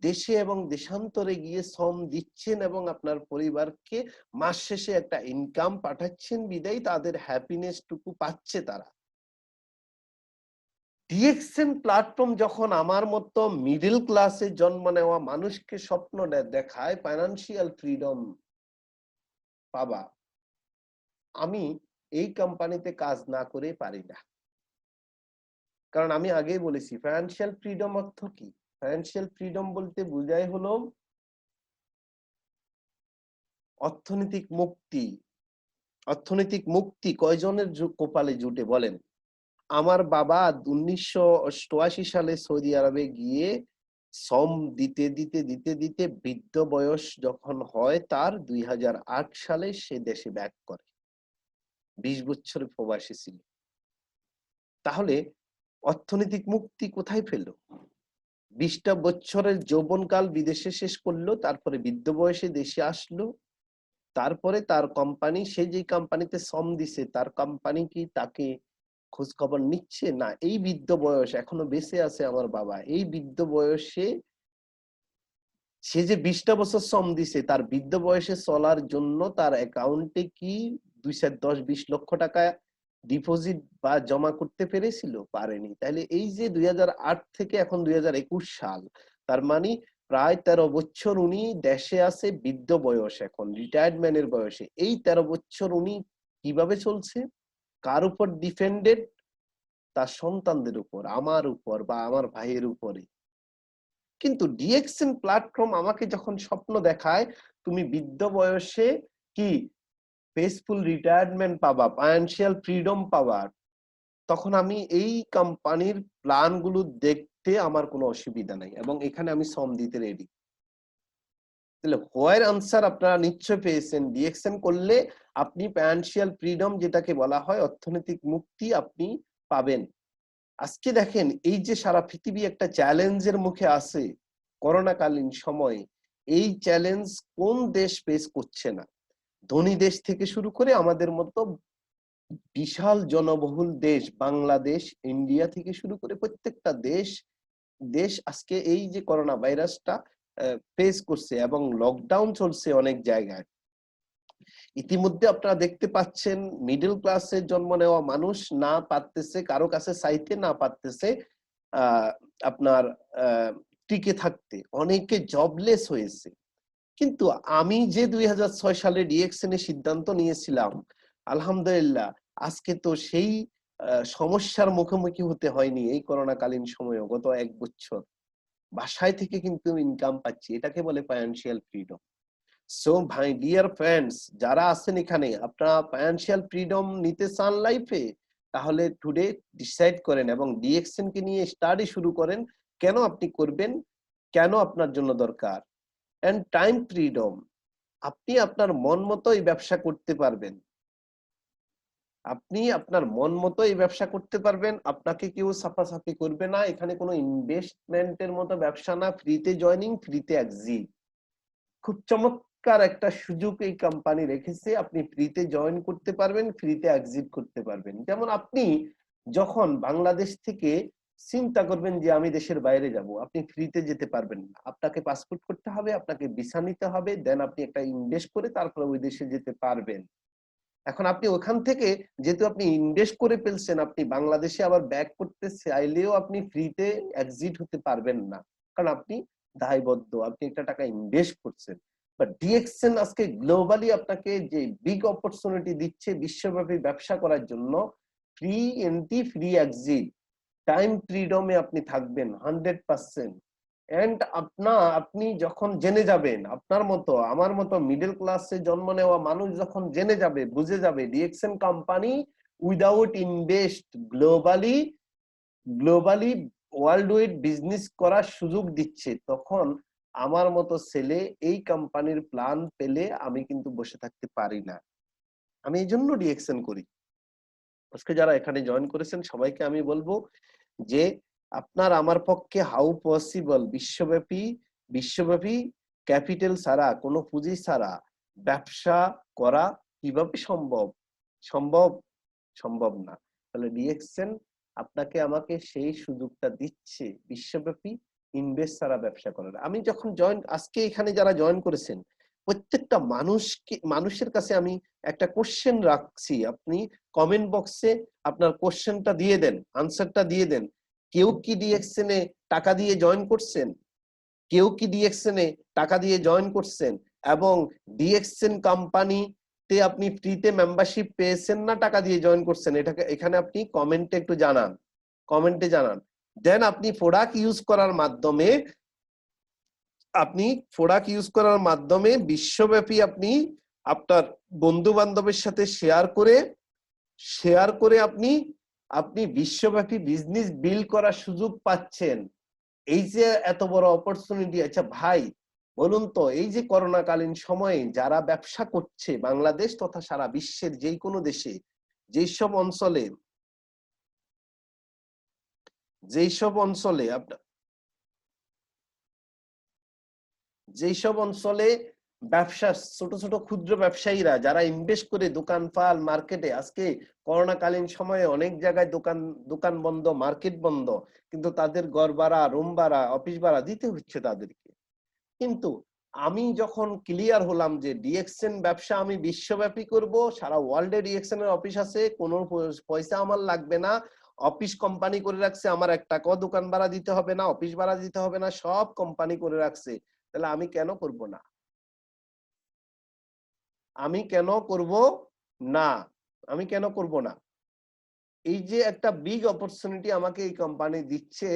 দেশে এবং দেশান্তরে গিয়ে শ্রম দিচ্ছেন এবং আপনার পরিবারকে মাস শেষে একটা ইনকাম পাঠাচ্ছেন, বিদায় তাদের হ্যাপিনেস টুকু পাচ্ছে তারা। ডিএক্সএন প্ল্যাটফর্ম যখন আমার মতো মিডল ক্লাসে জন্ম নেওয়া মানুষকে স্বপ্ন দেখায় ফাইনান্সিয়াল ফ্রিডম পাবা, আমি এই কোম্পানিতে কাজ না করে পারি না। কারণ আমি আগেই বলেছি ফাইনান্সিয়াল ফ্রিডম অর্থ কি? ফাইনান্সিয়াল ফ্রিডম বলতে বোঝায় হলো অর্থনৈতিক মুক্তি। অর্থনৈতিক মুক্তি কয়জনের কপালে জুটে বলেন? আমার বাবা 1988 সালে সৌদি আরবে গিয়ে শ্রম দিতে দিতে দিতে দিতে বৃদ্ধ বয়স যখন হয় তার 2008 সালে সে দেশে ব্যাক করে, 20 বছর প্রবাসী ছিল। তাহলে অর্থনৈতিক মুক্তি কোথায় পেল? 20টা বছরের যৌবনকাল বিদেশে শেষ করলো, তারপরে বৃদ্ধ বয়সে দেশে আসলো, তারপরে তার কোম্পানি, সে যে কোম্পানিতে শ্রম দিছে তার কোম্পানি কি তাকে খোঁজ খবর নিচ্ছে না? এই বৃদ্ধ বয়স, এখনো বেঁচে আছে আমার বাবা, এই বৃদ্ধ বয়সে সে যে 20টা বছর শ্রম দিছে তার বৃদ্ধ বয়সে চলার জন্য তার অ্যাকাউন্টে কি 2-10-20 লক্ষ টাকা ডিপোজিট বা জমা করতে পেরেছিল? পারেনি। তাহলে এই যে 2008 থেকে এখন 2021 সাল, তার মানে প্রায় 13 বছর উনি দেশে আছে বৃদ্ধ বয়স, এখন রিটায়ারমেন্টের বয়সে। এই 13 বছর উনি কিভাবে চলছে? কার উপর ডিপেন্ডেড? তার সন্তানদের উপর, আমার উপর বা আমার ভাইয়ের উপরে। কিন্তু ডিএক্সএন প্ল্যাটফর্ম আমাকে যখন স্বপ্ন দেখায় তুমি বৃদ্ধ বয়সে কি পেসফুল রিটায়ারমেন্ট পাবা, ফাইনান্সিয়াল ফ্রিডম পাবা, তখন আমি এই কোম্পানির প্ল্যান গুলো দেখতে আমার কোনো অসুবিধা নাই এবং এখানে আমি শ্রম দিতে রেডি। তাহলে হোয়ার আনসার আপনারা নিশ্চয় পেয়েছেন, ডিএক্সএন করলে আপনি ফাইনান্সিয়াল ফ্রিডম যেটাকে বলা হয় অর্থনৈতিক মুক্তি আপনি পাবেন। আজকে দেখেন এই যে সারা পৃথিবী একটা চ্যালেঞ্জের মুখে আছে করোনাকালীন সময়ে, এই চ্যালেঞ্জ কোন দেশ ফেস করছে না? ধনী দেশ থেকে শুরু করে আমাদের মতো বিশাল জনবহুল দেশ বাংলাদেশ, ইন্ডিয়া থেকে শুরু করে প্রত্যেকটা দেশ দেশ আজকে এই যে করোনা ভাইরাসটা ফেস করছে এবং লকডাউন চলছে অনেক জায়গায়। ইতিমধ্যে আপনারা দেখতে পাচ্ছেন মিডল ক্লাসে জন্ম নেওয়া মানুষ না পারতেছে, কারো কাছে চাইতে না পারতেছে আপনার টিকে থাকতে, অনেকে জবলেস হয়েছে। কিন্তু আমি যে 2006 সালে ডিএক্সএন এর সিদ্ধান্ত নিয়েছিলাম, আলহামদুলিল্লাহ আজকে তো সেই সমস্যার মুখোমুখি হতে হয়নি। এই করোনাকালীন সময়েও গত 1 বছর বাসায় থেকে কিন্তু ইনকাম পাচ্ছি, এটাকে বলে ফাইনান্সিয়াল ফ্রিডম। সো ভাই ডিয়ার ফ্রেন্ডস, যারা আছেন এখানে আপনারা ফাইনান্সিয়াল ফ্রিডম নিতে চান লাইফে, তাহলে টুডে ডিসাইড করেন এবং ডিএক্সএন কে নিয়ে স্টাডি শুরু করেন। কেন আপনি করবেন, কেন আপনার জন্য দরকার। এন্ড টাইম ফ্রিডম, আপনি আপনার মন মতো এই ব্যবসা করতে পারবেন, আপনি আপনার মন মতো এই ব্যবসা করতে পারবেন, আপনাকে কেউ চাপাচাপি করবে না। এখানে কোনো ইনভেস্টমেন্টের মতো ব্যবসা না, ফ্রিতে জয়নিং ফ্রিতে এক্সিট। খুব চমৎকার একটা সুযোগ এই কোম্পানি রেখেছে, আপনি ফ্রিতে জয়েন করতে পারবেন, ফ্রিতে এক্সিট করতে পারবেন। যেমন আপনি যখন বাংলাদেশ থেকে চিন্তা করবেন যে আমি দেশের বাইরে যাব, আপনি ফ্রিতে যেতে পারবেন না, আপনাকে পাসপোর্ট করতে হবে, আপনাকে ভিসা নিতে হবে, দেন আপনি একটা ইনভেস্ট করে তারপরে ওই দেশে যেতে পারবেন। এখন আপনি ওখান থেকে যেহেতু আপনি ইনভেস্ট করে ফেলছেন, আপনি বাংলাদেশে আবার ব্যাক করতে চাইলেও আপনি ফ্রিতে এক্সিট হতে পারবেন না, কারণ আপনি দায়বদ্ধ, আপনি একটা টাকা ইনভেস্ট করছেন। বাট ডিএক্সএন আজকে গ্লোবালি আপনাকে যে বিগ অপরচুনিটি দিচ্ছে বিশ্বব্যাপী ব্যবসা করার জন্য, free entry free exit, time ফ্রিডমে আপনি থাকবেন 100%। এন্ড আপনি যখন জেনে যাবেন, আপনার মতো আমার মতো মিডল ক্লাসে জন্ম নেওয়া মানুষ যখন জেনে যাবে, বুঝে যাবে DXN company without invest globally world wide business করার সুযোগ দিচ্ছে, তখন আমার মতো ছেলে এই কোম্পানির প্ল্যান পেলে আমি কিন্তু বসে থাকতে পারি না। আমি এই জন্য ডিএক্সএন করি। আজকে যারা এখানে জয়েন করেছেন সবাইকে আমি বলবো যে আপনার আমার পক্ষে হাউ পসিবল বিশ্বব্যাপী ক্যাপিটাল ছাড়া, কোনো পুঁজি ছাড়া ব্যবসা করা কিভাবে সম্ভব? সম্ভব সম্ভব না। তাহলে ডিএক্সএন আপনাকে আমাকে সেই সুযোগটা দিচ্ছে বিশ্বব্যাপী ইনভেস্ট ছাড়া ব্যবসা করার। আমি যখন আজকে এখানে যারা জয়েন করেছেন প্রত্যেকটা মানুষের কাছে আমি একটা কোশ্চেন রাখছি, আপনি কমেন্ট বক্সে আপনার কোশ্চেনটা দিয়ে দেন, আনসারটা দিয়ে দেন। কেউ কি ডিএক্সএন এ টাকা দিয়ে জয়েন করছেন? কেউ কি ডিএক্সএন এ টাকা দিয়ে জয়েন করছেন? এবং ডিএক্সএন কোম্পানিতে আপনি ফ্রিতে মেম্বারশিপ পেয়েছেন না টাকা দিয়ে জয়েন করছেন? এটাকে এখানে আপনি কমেন্টে একটু জানান, কমেন্টে জানান। দেন আপনি প্রোডাক্ট ইউজ করার মাধ্যমে বিশ্বব্যাপী আপনি আপনার বন্ধু বান্ধবের সাথে শেয়ার করে আপনি বিশ্বব্যাপী বিজনেস বিল্ড করার সুযোগ পাচ্ছেন। এই যে এত বড় অপরচুনিটি। আচ্ছা ভাই বলুন তো, এই যে করোনাকালীন সময়ে যারা ব্যবসা করছে বাংলাদেশ তথা সারা বিশ্বের যে কোনো দেশে, যেসব অঞ্চলে ব্যবসা, ছোট ছোট ক্ষুদ্র ব্যবসায়ীরা যারা ইনভেস্ট করে দোকান পাল মার্কেটে, আজকে করোনাকালীন সময়ে অনেক জায়গায় দোকান বন্ধ, মার্কেট বন্ধ, কিন্তু তাদের ঘর ভাড়া, রুম ভাড়া, অফিস ভাড়া দিতে হচ্ছে তাদেরকে। কিন্তু আমি যখন ক্লিয়ার হলাম যে ডিএক্সএন ব্যবসা আমি বিশ্বব্যাপী করব, সারা ওয়ার্ল্ডে ডিএক্সএন এর অফিস আছে, কোনো পয়সা আমার লাগবে না, অফিস কোম্পানি করে রাখছে, আমার 1 টাকাও দোকান ভাড়া দিতে হবে না, অফিস ভাড়া দিতে হবে না, সব কোম্পানি করে রাখছে। তাহলে আমি কেন করব না? আমি কেন করব না? আমি কেন করব না? এই যে একটা বিগ অপরচুনিটি আমাকে এই কোম্পানি দিচ্ছে,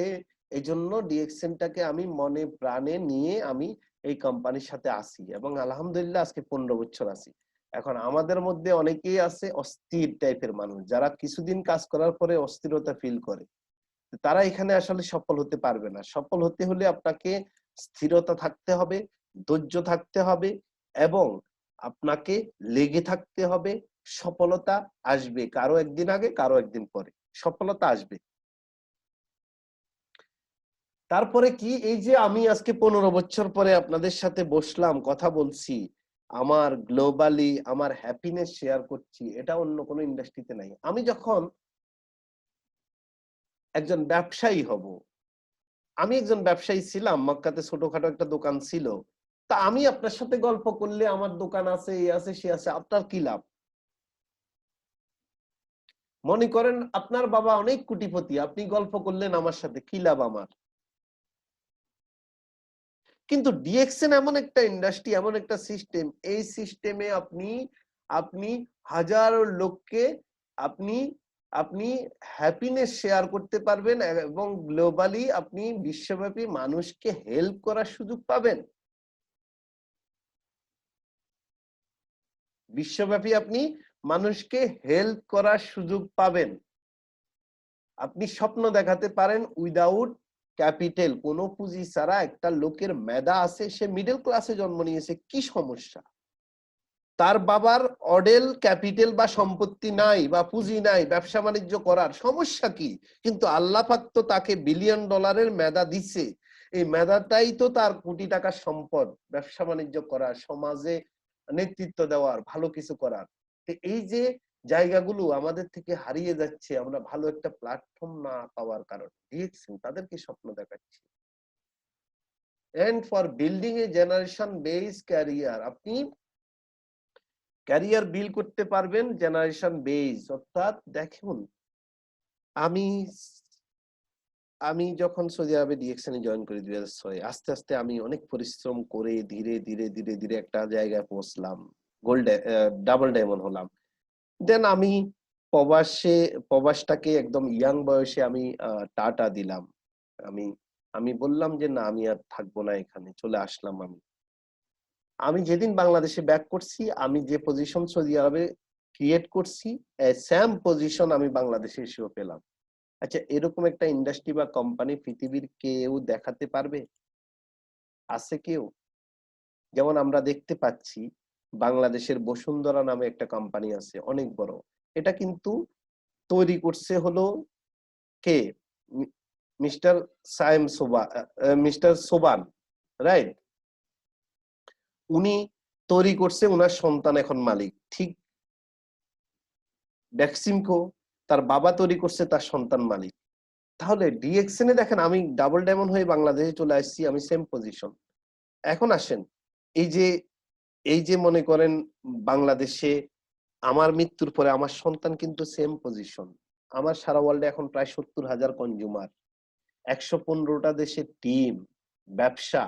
এই জন্য ডিএক্সএনটাকে আমি মনে প্রাণে নিয়ে আমি এই কোম্পানির সাথে আছি, এবং আলহামদুলিল্লাহ আজকে 15 বছর আছি। এখন আমাদের মধ্যে অনেকেই আছে অস্থির টাইপের মানুষ, যারা কিছুদিন কাজ করার পরে অস্থিরতা ফিল করে। তারা এখানে আসলে সফল হতে পারবে না। সফল হতে হলে আপনাকে স্থিরতা থাকতে হবে, ধৈর্য থাকতে হবে, এবং আপনাকে লেগে থাকতে হবে। সফলতা আসবে, কারো একদিন আগে কারো একদিন পরে সফলতা আসবে। তারপরে কি, এই যে আমি আজকে 15 বছর পরে আপনাদের সাথে বসলাম, কথা বলছি, আমার গ্লোবালি আমার হ্যাপিনেস শেয়ার করছি, এটা অন্য কোনো ইন্ডাস্ট্রিতে নাই। আমি যখন একজন ব্যবসায়ী হব, আমি একজন ব্যবসায়ী ছিলাম, মক্কাতে ছোটখাটো একটা দোকান ছিল, তা আমি আপনার সাথে গল্প করলে আমার দোকান আছে, এই আছে, সে আছে, আপনার কি লাভ? মনে করেন আপনার বাবা অনেক কোটিপতি, আপনি গল্প করলেন আমার সাথে, কি লাভ আমার? কিন্তু ডিএক্সএন এমন একটা ইন্ডাস্ট্রি, এমন একটা সিস্টেম, এই সিস্টেমে আপনি হাজারো লোককে আপনি আপনি হ্যাপিনেস শেয়ার করতে পারবেন, এবং গ্লোবালি আপনি বিশ্বব্যাপী মানুষকে হেল্প করার সুযোগ পাবেন। বিশ্বব্যাপী আপনি মানুষকে হেল্প করার সুযোগ পাবেন। আপনি স্বপ্ন দেখাতে পারেন উইদাউট ক্যাপিটাল, কোনো পুঁজি ছাড়া। একটা লোকের মেধা আছে, সে মিডল ক্লাসে জন্ম নিয়েছে, কি সমস্যা? তার বাবার অডেল ক্যাপিটাল বা সম্পত্তি নাই বা পুঁজি নাই ব্যবসা বাণিজ্য করার, সমস্যা কি? কিন্তু আল্লাহ পাক তো তাকে বিলিয়ন ডলারের মেধা দিচ্ছে। এই মেধাটাই তো তার কোটি টাকার সম্পদ, ব্যবসা বাণিজ্য করার, সমাজে নেতৃত্ব দেওয়ার, ভালো কিছু করার। এই যে জায়গাগুলো আমাদের থেকে হারিয়ে যাচ্ছে, আমরা ভালো একটা প্ল্যাটফর্ম না পাওয়ার কারণে, দেখছেন তাদেরকে স্বপ্ন দেখাচ্ছি। And for building a generation base career, আপনি ক্যারিয়ার বিল্ড করতে পারবেন জেনারেশন বেস। অর্থাৎ দেখুন, আমি আমি যখন সৌদি আরবে ডিএক্সএন এ জয়েন করি 2006, আস্তে আস্তে আমি অনেক পরিশ্রম করে ধীরে ধীরে ধীরে ধীরে একটা জায়গায় পৌঁছলাম, ডাবল ডায়মন্ড হলাম। দেন আমি প্রবাসটাকে একদম ইয়াং বয়সে আমি টাটা দিলাম। আমি আমি বললাম যে না, আমি আর থাকবো না, এখানে চলে আসলাম। আমি যেদিন বাংলাদেশে ব্যাক করছি, আমি যে পজিশন সৌদি আরবে ক্রিয়েট করছি, সেম পজিশন আমি বাংলাদেশে এসেও পেলাম। আচ্ছা, এরকম একটা ইন্ডাস্ট্রি বা কোম্পানি পৃথিবীর কেউ দেখাতে পারবে? আছে কেউ? যেমন আমরা দেখতে পাচ্ছি বাংলাদেশের বসুন্ধরা নামে একটা কোম্পানি আছে অনেক বড়। এটা কিন্তু তৈরি করছে হলো কে? Me mister Sayem Soba mister সোবান, রাইট? উনি তৈরি করছে, উনার সন্তান এখন মালিক। ঠিক বেক্সিমকো তার বাবা তৈরি করছে, তার সন্তান মালিক। তাহলে ডিএক্সএন এ দেখেন আমি ডাবল ডায়মন্ড হয়ে বাংলাদেশে চলে আসছি, আমি সেম পজিশন। এখন আসেন এই যে এই যে মনে করেন বাংলাদেশে আমার মৃত্যুর পরে আমার সন্তান কিন্তু সেম পজিশন। আমার সারা ওয়ার্ল্ডে এখন প্রায় ৭০,০০০ কনজিউমার, ১১৫টা দেশের টিম, ব্যবসা।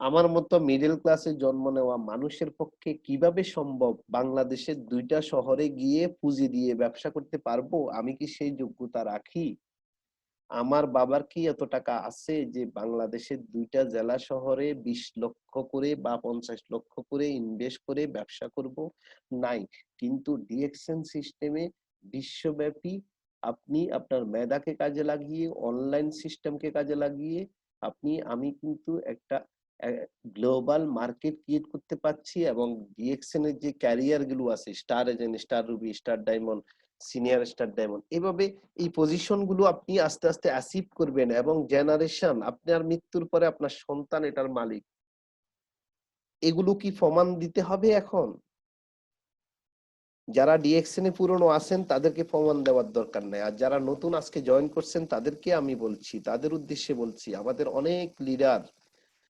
আমার মতো মিডল ক্লাসে জন্ম নেওয়া মানুষের পক্ষে কিভাবে সম্ভব বাংলাদেশের ২টা শহরে গিয়ে পুঁজি দিয়ে ব্যবসা করতে পারবো? আমি কি সেই যোগ্যতা রাখি? আমার বাবার কি এত টাকা আছে যে বাংলাদেশের ২টা জেলা শহরে ২০ লক্ষ করে বা ৫০ লক্ষ করে ইনভেস্ট করে ব্যবসা করব? নাই। কিন্তু ডিএক্সএন সিস্টেমে বিশ্বব্যাপী আপনি আপনার মেধাকে কাজে লাগিয়ে, অনলাইন সিস্টেমকে কাজে লাগিয়ে আমি কিন্তু একটা গ্লোবাল মার্কেট ক্রিয়েট করতে পারছি, এবং ডিএক্সএন এর যে ক্যারিয়ার গুলো আছে, star agent, star Ruby, star diamond, senior star diamond, এভাবে এই পজিশন গুলো আপনি আস্তে আস্তে অ্যাচিভ করবেন, এবং জেনারেশন আপনার মৃত্যুর পরে আপনার সন্তান এটার মালিক। এগুলো কি প্রমাণ দিতে হবে এখন? যারা ডিএক্সএন এ পুরনো আছেন তাদেরকে প্রমাণ দেওয়ার দরকার নাই। আর যারা নতুন আজকে জয়েন করছেন তাদেরকে আমি বলছি, তাদের উদ্দেশ্যে বলছি, আমাদের অনেক লিডার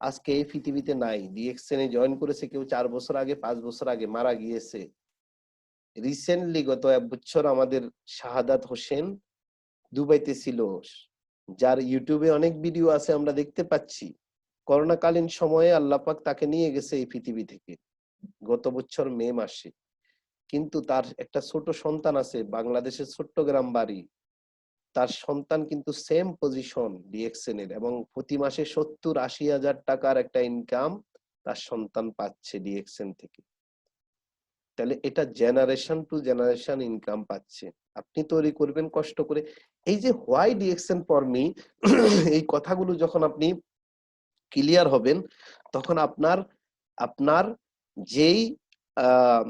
আজকে এই পৃথিবীতে নাই। ডিএক্সএন এ জয়েন করেছে কেউ ৪ বছর আগে, ৫ বছর আগে মারা গিয়েছে। রিসেন্টলি গত ১ বছর আমাদের শাহাদাত হোসেন দুবাইতে ছিল, যার ইউটিউবে অনেক ভিডিও আছে, আমরা দেখতে পাচ্ছি। করোনাকালীন সময়ে আল্লাহ পাক তাকে নিয়ে গেছে এই পৃথিবী থেকে গত বছর মে মাসে। কিন্তু তার একটা ছোট সন্তান আছে, বাংলাদেশের চট্টগ্রাম বাড়ি। তার সন্তান কিন্তু সেম পজিশন ডিএক্সএন এর, এবং প্রতি মাসে ৭০-৮০ হাজার টাকার একটা ইনকাম তার সন্তান পাচ্ছে ডিএক্সএন থেকে। তাহলে এটা জেনারেশন টু জেনারেশন ইনকাম পাচ্ছে। আপনি তৈরি করবেন কষ্ট করে। এই যে হোয়াই ডিএক্সএন ফর মি, এই কথাগুলো যখন আপনি ক্লিয়ার হবেন, তখন আপনার আপনার যেই আহ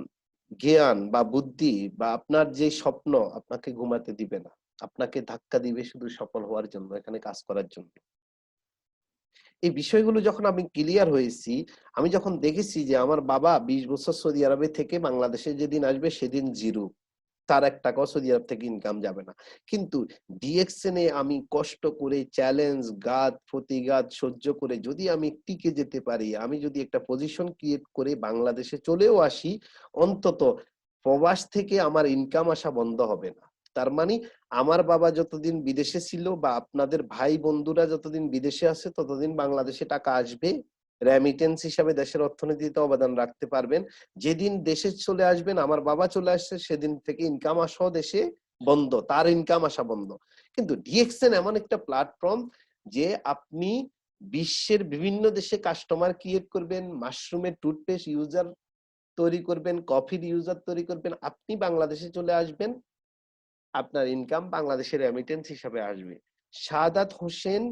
জ্ঞান বা বুদ্ধি বা আপনার যে স্বপ্ন আপনাকে ঘুমাতে দিবে না, আপনাকে ধাক্কা দিবে শুধু সফল হওয়ার জন্য, এখানে কাজ করার জন্য। এই বিষয়গুলো যখন আমি ক্লিয়ার হয়েছি, আমি যখন দেখেছি যে আমার বাবা ২০ বছর সৌদি আরবে থেকে বাংলাদেশে যেদিন আসবে সেদিন জিরো, তার ১ টাকাও সৌদি আরব থেকে ইনকাম যাবে না। কিন্তু ডিএক্সএন এ আমি কষ্ট করে চ্যালেঞ্জ, ঘাত প্রতিঘাত সহ্য করে যদি আমি টিকে যেতে পারি, আমি যদি একটা পজিশন ক্রিয়েট করে বাংলাদেশে চলেও আসি, অন্তত প্রবাস থেকে আমার ইনকাম আসা বন্ধ হবে না। তার মানে আমার বাবা যতদিন বিদেশে ছিল বা আপনাদের ভাই বন্ধুরা যতদিন বিদেশে আছে ততদিন বাংলাদেশে টাকা আসবে, রেমিটেন্স হিসাবে দেশের অর্থনীতিতে অবদান রাখতে পারবেন। যেদিন দেশে চলে আসবেন, আমার বাবা চলে আসছে, সেদিন থেকে ইনকাম আসা দেশে বন্ধ, তার ইনকাম আসা বন্ধ। কিন্তু ডিএক্সএন এমন একটা প্ল্যাটফর্ম যে আপনি বিশ্বের বিভিন্ন দেশে কাস্টমার ক্রিয়েট করবেন, মাশরুমের টুথপেস্ট ইউজার তৈরি করবেন, কফির ইউজার তৈরি করবেন, আপনি বাংলাদেশে চলে আসবেন, আপনার ইনকাম বাংলাদেশের রেমিটেন্স হিসাবে আসবে। শাহাদাত হোসেন,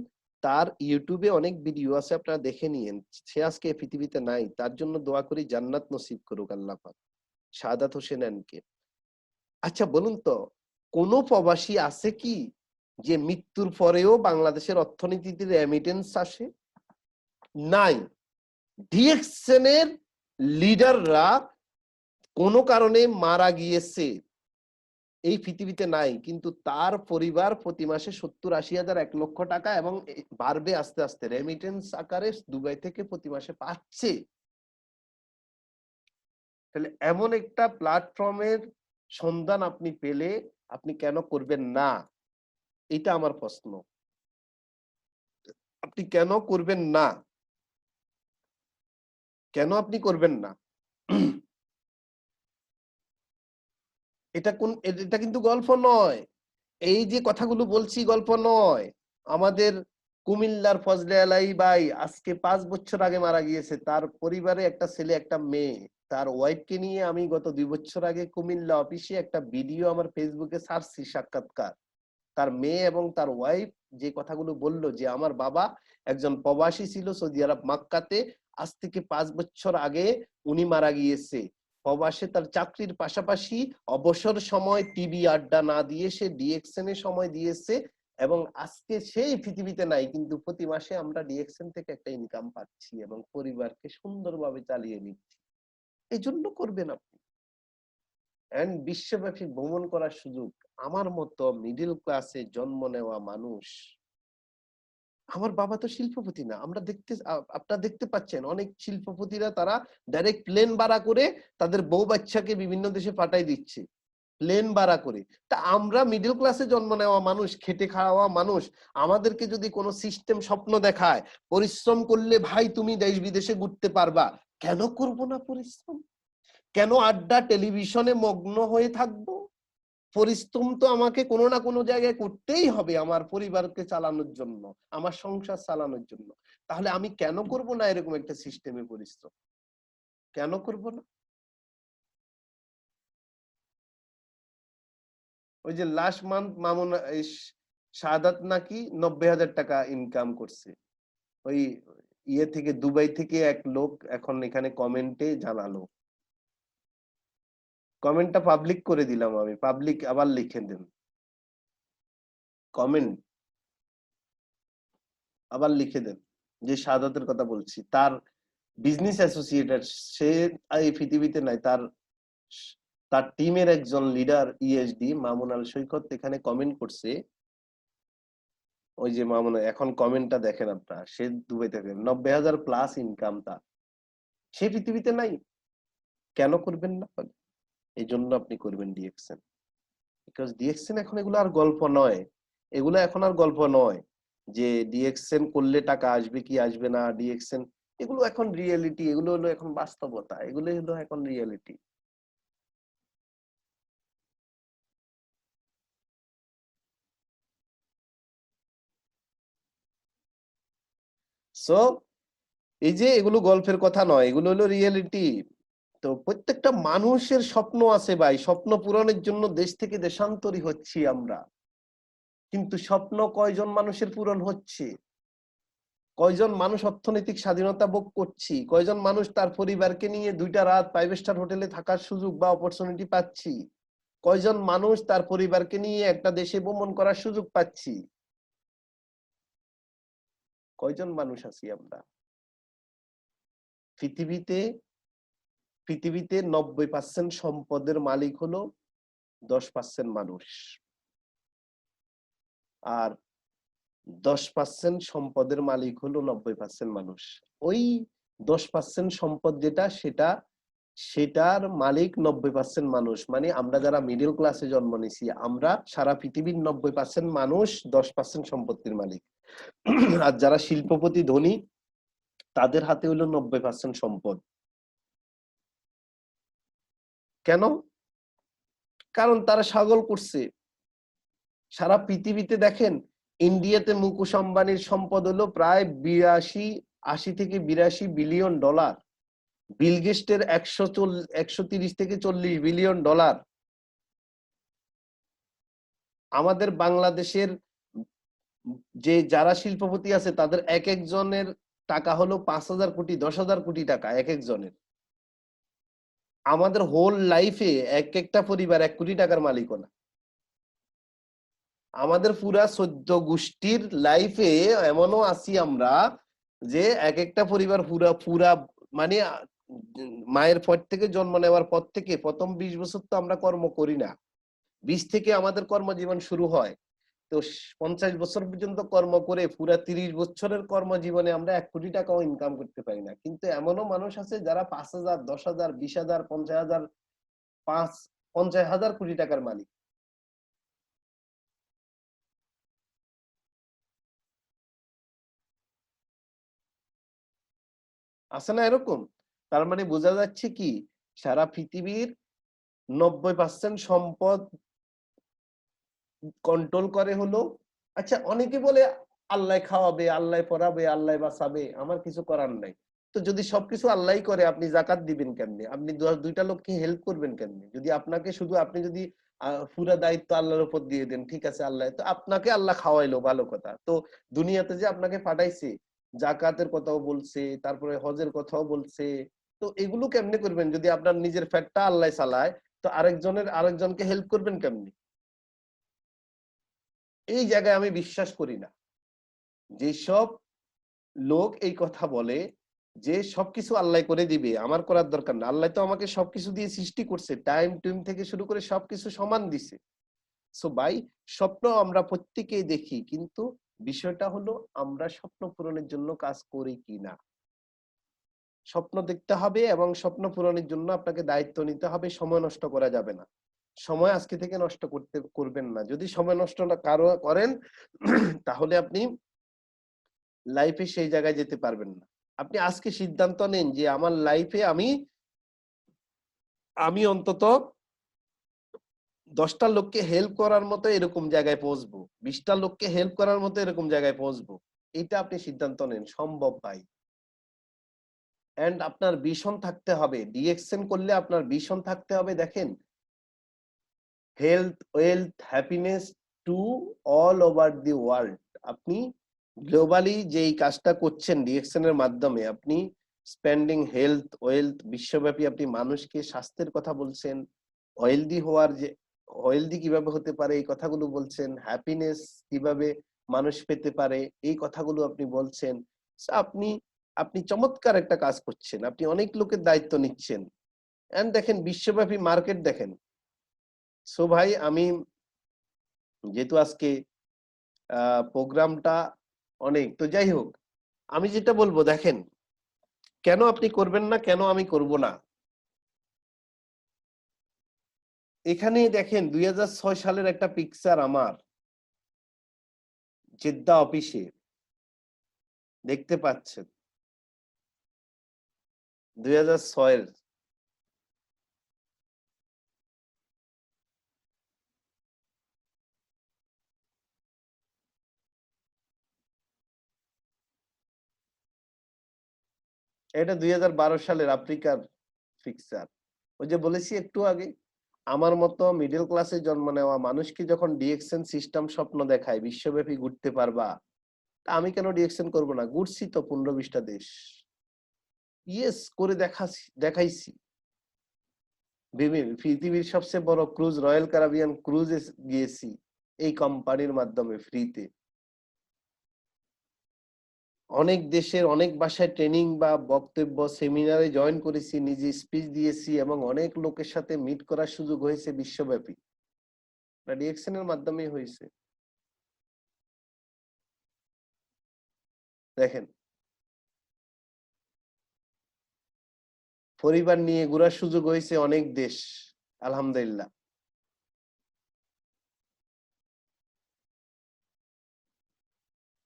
তার ইউটিউবে অনেক ভিডিও আছে, আপনারা দেখে নিয়েন। সে আজকে এই পৃথিবীতে নাই, তার জন্য দোয়া করি জান্নাত নসিব করুক আল্লাহ পাক শাহাদাত হোসেন এনকে। আচ্ছা বলুন তো, কোন প্রবাসী আছে কি যে মৃত্যুর পরেও বাংলাদেশের অর্থনীতিতে রেমিটেন্স আসে? নাই। ডিএক্সএন এর লিডাররা কোনো কারণে মারা গিয়েছে, এই পৃথিবীতে নাই, কিন্তু তার পরিবার প্রতি মাসে ৭০-৮০ হাজার, ১ লক্ষ টাকা, এবং বাড়বে আস্তে আস্তে, রেমিটেন্স আকারে দুবাই থেকে প্রতি মাসে পাচ্ছে। তাহলে এমন একটা প্ল্যাটফর্মের সন্ধান আপনি পেলে আপনি কেন করবেন না? এটা আমার প্রশ্ন। আপনি কেন করবেন না? কেন আপনি করবেন না? এটা কিন্তু গল্প নয়। এই যে কথাগুলো বলছি গল্প নয়। আমাদের কুমিল্লার ফজলে আলাই ভাই আজকে ৫ বছর আগে মারা গিয়েছে। তার পরিবারে একটা ছেলে, একটা মেয়ে। তার ওয়াইফকে নিয়ে আমি গত ২ বছর আগে কুমিল্লা অফিসে একটা ভিডিও আমার ফেসবুকে ছাড়ছি, সাক্ষাৎকার। তার মেয়ে এবং তার ওয়াইফ যে কথাগুলো বললো যে আমার বাবা একজন প্রবাসী ছিল সৌদি আরব মক্কাতে, আজ থেকে 5 বছর আগে উনি মারা গিয়েছে। প্রবাসে তার চাকরির পাশাপাশি অবসর সময় টিভি আড্ডা না দিয়ে সে ডিএক্সএন এ সময় দিয়েছে, এবং আজকে সেই পৃথিবীতে নাই, কিন্তু প্রতি মাসে আমরা ডিএক্সএন থেকে একটা ইনকাম পাচ্ছি এবং পরিবারকে সুন্দরভাবে চালিয়ে নিচ্ছি। এই জন্য করবেন আপনি। এন্ড বিশ্বব্যাপী ভ্রমণ করার সুযোগ। আমার মতো মিডল ক্লাসে জন্ম নেওয়া মানুষ, আমার বাবা তো শিল্পপতি না, আমরা আপনারা দেখতে পাচ্ছেন অনেক শিল্পপতিরা তারা ডাইরেক্ট প্লেন ভাড়া করে তাদের বউ বাচ্চাকে বিভিন্ন দেশে পাঠাই দিচ্ছে, প্লেন ভাড়া করে। তা আমরা মিডল ক্লাসে জন্ম নেওয়া মানুষ, খেটে খাওয়া মানুষ, আমাদেরকে যদি কোনো সিস্টেম স্বপ্ন দেখায় পরিশ্রম করলে ভাই তুমি দেশ বিদেশে ঘুরতে পারবা, কেন করব না পরিশ্রম? কেন আড্ডা টেলিভিশনে মগ্ন হয়ে থাকবো? পরিশ্রম তো আমাকে কোনো না কোনো জায়গায় করতেই হবে আমার পরিবারকে চালানোর জন্য, আমার সংসার চালানোর জন্য। তাহলে আমি কেন করব না এরকম একটা সিস্টেমে পরিশ্রম? কেন করব না? ওই যে লাস্ট মান্থ মামুন শাহাদাত নাকি 90,000 টাকা ইনকাম করছে ওই ইয়ে থেকে, দুবাই থেকে এক লোক এখন এখানে কমেন্টে জানালো। কমেন্টটা পাবলিক করে দিলাম আমি, পাবলিক আবার লিখে দেন কমেন্ট, আবার লিখে দেন যে শাহাদাতের কথা বলছি। তার বিজনেস অ্যাসোসিয়েটেড, সে এই পৃথিবীতে নাই, তার তার টিমের একজন লিডার ইএসডি মামুন আল সৈকত এখানে কমেন্ট করছে। ওই যে মামুন এখন কমেন্টটা দেখেন আপনারা, সে দুবাই থেকে 90,000 প্লাস ইনকাম তার, সে পৃথিবীতে নাই। কেন করবেন না? এই জন্য আপনি করবেন ডিএক্সএন, বিকজ ডিএক্সএন এখন এগুলো আর গল্প নয়, এগুলো এখন আর গল্প নয় যে ডিএক্সএন করলে টাকা আসবে কি আসবে না, ডিএক্সএন এগুলো এখন রিয়েলিটি, এগুলো হলো এখন বাস্তবতা, এগুলো হলো এখন রিয়েলিটি। সো এই যে এগুলো গল্পের কথা নয়, এগুলো হলো রিয়েলিটি। তো প্রত্যেকটা মানুষের স্বপ্ন আছে ভাই, স্বপ্ন পূরণের জন্য দেশ থেকে দেশান্তরী হচ্ছি আমরা, কিন্তু স্বপ্ন কয়জন মানুষের পূরণ হচ্ছে? কয়জন মানুষ অর্থনৈতিক স্বাধীনতা ভোগ করছি? কয়জন মানুষ তার পরিবারকে নিয়ে 2টা রাত 5 স্টার হোটেলে থাকার সুযোগ বা অপরচুনিটি পাচ্ছি? কয়জন মানুষ তার পরিবারকে নিয়ে একটা দেশে ভ্রমণ করার সুযোগ পাচ্ছি? কয়জন মানুষ আছি আমরা? পৃথিবীতে 90% সম্পদের মালিক হলো 10% মানুষ, আর 10% সম্পদের মালিক হলো 90% মানুষ। ওই 10% সম্পদ যেটা, সেটার মালিক 90% মানুষ। মানে আমরা যারা মিডল ক্লাসে জন্ম নিছি, আমরা সারা পৃথিবীর 90% মানুষ 10% সম্পত্তির মালিক। আর যারা শিল্পপতি ধনী, তাদের হাতে হলো 90% সম্পদ। কেন? কারণ তারা ছাগল করছে। সারা পৃথিবীতে দেখেন, ইন্ডিয়াতে মুকেশ আম্বানির সম্পদ হলো প্রায় 80 থেকে 82 বিলিয়ন ডলার, বিল গেটসের 130 থেকে 40 বিলিয়ন ডলার। আমাদের বাংলাদেশের যে যারা শিল্পপতি আছে তাদের এক একজনের টাকা হলো 5,000 কোটি 10,000 কোটি টাকা এক একজনের। আমাদের হোল লাইফে এক একটা পরিবার 1 কোটি টাকার মালিক না। আমাদের পুরা 14 গোষ্ঠীর লাইফে এমনও আছি আমরা যে এক একটা পরিবার পুরা মানে মায়ের পর থেকে জন্ম নেওয়ার পর থেকে প্রথম 20 বছর তো আমরা কর্ম করি না, 20 থেকে আমাদের কর্মজীবন শুরু হয়। তো 50 বছর পর্যন্ত কর্ম করে পুরা 30 বছরের কর্মজীবনে আমরা 1 কোটি টাকাও ইনকাম করতে পারি না। কিন্তু এমনও মানুষ আছে যারা 5,000 10,000 20,000 50,000 50,000 কোটি টাকার মালিক। আছে না এরকম? তার মানে বোঝা যাচ্ছে কি, সারা পৃথিবীর 90% সম্পদ কন্ট্রোল করে হলো, আচ্ছা অনেকে বলে আল্লাহ খাওয়াবে, আল্লাহ পড়াবে, আল্লাহ বাঁচাবে, আমার কিছু করার নাই। তো যদি সবকিছু আল্লাহই করে, আপনি যাকাত দিবেন কেমনে? আপনি 2টা লোককে হেল্প করবেন কেমনে? যদি আপনাকে শুধু আপনি যদি পুরা দায়িত্ব আল্লাহর উপর দিয়ে দেন, ঠিক আছে আল্লাহ তো আপনাকে আল্লাহ খাওয়াইলো, ভালো কথা। তো দুনিয়াতে যে আপনাকে পাঠাইছে, জাকাতের কথাও বলছে, তারপরে হজের কথাও বলছে, তো এগুলো কেমনে করবেন যদি আপনার নিজের ফ্যাটটা আল্লাহ চালায়? তো আরেকজনকে হেল্প করবেন কেমনি? এই জায়গায় আমি বিশ্বাস করি না। যেসব লোক এই কথা বলে যে সবকিছু আল্লাহ করে দিবে, আমার করার দরকার না, আল্লাহ তো আমাকে সবকিছু দিয়ে সৃষ্টি করছে, টাইম টুইম থেকে শুরু করে সবকিছু সমান দিছে। সো ভাই, স্বপ্ন আমরা প্রত্যেকেই দেখি, কিন্তু বিষয়টা হলো আমরা স্বপ্ন পূরণের জন্য কাজ করি কিনা। স্বপ্ন দেখতে হবে এবং স্বপ্ন পূরণের জন্য আপনাকে দায়িত্ব নিতে হবে, সময় নষ্ট করা যাবে না। সময় আজকে থেকে নষ্ট করবেন না। যদি সময় নষ্ট করেন তাহলে আপনি লাইফে সেই জায়গায় যেতে পারবেন না। আপনি আজকে সিদ্ধান্ত নেন যে আমার লাইফে আমি অন্তত 10টা লোককে হেল্প করার মতো এরকম জায়গায় পৌঁছবো, 20টা লোককে হেল্প করার মতো এরকম জায়গায় পৌঁছবো। এটা আপনি সিদ্ধান্ত নেন, সম্ভব ভাই। এন্ড আপনার ভিশন থাকতে হবে। ডিএক্সএন করলে আপনার ভিশন থাকতে হবে। দেখেন, health, wealth, happiness to all over the world. আপনি গ্লোবালি যেই কাজটা করছেন ডিএক্সএন এর মাধ্যমে, আপনি স্পেন্ডিং হেলথ, ওয়েলথ, বিশ্বব্যাপী আপনি মানুষকে স্বাস্থ্যের কথা বলছেন, হেলদি কিভাবে হতে পারে এই কথাগুলো বলছেন, হ্যাপিনেস কিভাবে মানুষ পেতে পারে এই কথাগুলো আপনি বলছেন। আপনি আপনি চমৎকার একটা কাজ করছেন, আপনি অনেক লোকের দায়িত্ব নিচ্ছেন। এন্ড দেখেন বিশ্বব্যাপী মার্কেট দেখেন। সো ভাই, আমি যেহেতু আজকে প্রোগ্রামটা অনেক, তো যাই হোক, আমি যেটা বলবো, দেখেন কেন আপনি করবেন না, কেন আমি করব না। এখানে দেখেন 2006 সালের একটা পিকচার আমার জেদ্দা অফিসে দেখতে পাচ্ছেন, 2006-এর। এটা 2012 সালের আফ্রিকার পিকচার। ওই যে বলেছি একটু আগে, আমার মতো মিডল ক্লাসে জন্ম নেওয়া মানুষকে যখন ডিএক্সএন সিস্টেম স্বপ্ন দেখায় বিশ্বব্যাপী ঘুরতে পারবা, তা আমি কেন ডিএক্সএন করব না? ঘুরছি তো 15-20টা দেশ, ইয়েস করে দেখাইছি। পৃথিবীর সবচেয়ে বড় ক্রুজ রয়্যাল ক্যারিবিয়ান ক্রুজে গিয়েছি এই কোম্পানির মাধ্যমে, ফ্রিতে। অনেক দেশের অনেক ভাষায় ট্রেনিং বা বক্তব্য সেমিনারে জয়েন করেছি, নিজে স্পিচ দিয়েছি এবং অনেক লোকের সাথে মিট করার সুযোগ হয়েছে বিশ্বব্যাপী। ডিএক্সএন এর মাধ্যমেই হয়েছে। দেখেন, পরিবার নিয়ে ঘোরার সুযোগ হয়েছে অনেক দেশ, আলহামদুলিল্লাহ।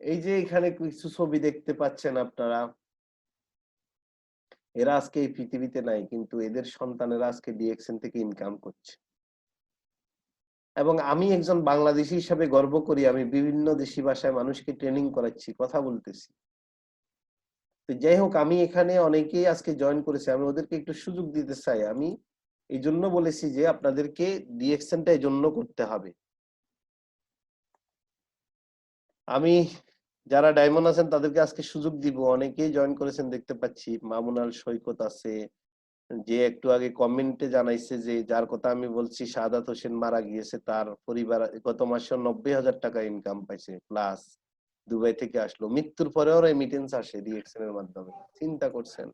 এই যে এখানে কিছু ছবি দেখতে পাচ্ছেন আপনারা, এরা আজকে এই পৃথিবীতে নাই, কিন্তু এদের সন্তানেরা আজকে ডিএক্সএন থেকে ইনকাম করছে। এবং আমি একজন বাংলাদেশী হিসাবে গর্ব করি, আমি বিভিন্ন দেশি ভাষায় মানুষকে ট্রেনিং করাচ্ছি, কথা বলতেছি। তো যাই হোক, আমি এখানে অনেকেই আজকে জয়েন করেছে, আমি ওদেরকে একটু সুযোগ দিতে চাই। আমি এই জন্য বলেছি যে আপনাদেরকে ডিএক্সএনটা এই জন্য করতে হবে। আমি যারা ডায়মন্ড আছেন তাদেরকে আজকে সুযোগ দিব, অনেকেই জয়েন করেছেন দেখতে পাচ্ছি। মামুনাল সৈকত আছে, যে একটু আগে কমেন্টে জানাইছে যে যার কথা আমি বলছি, সাদাত হোসেন মারা গিয়েছে, তার পরিবার গত মাসে 90,000 টাকা ইনকাম পাইছে, প্লাস দুবাই থেকে আসলো। মৃত্যুর পরেও রেমিটেন্স আসে ডিএক্সএন এর মাধ্যমে, চিন্তা করছেন।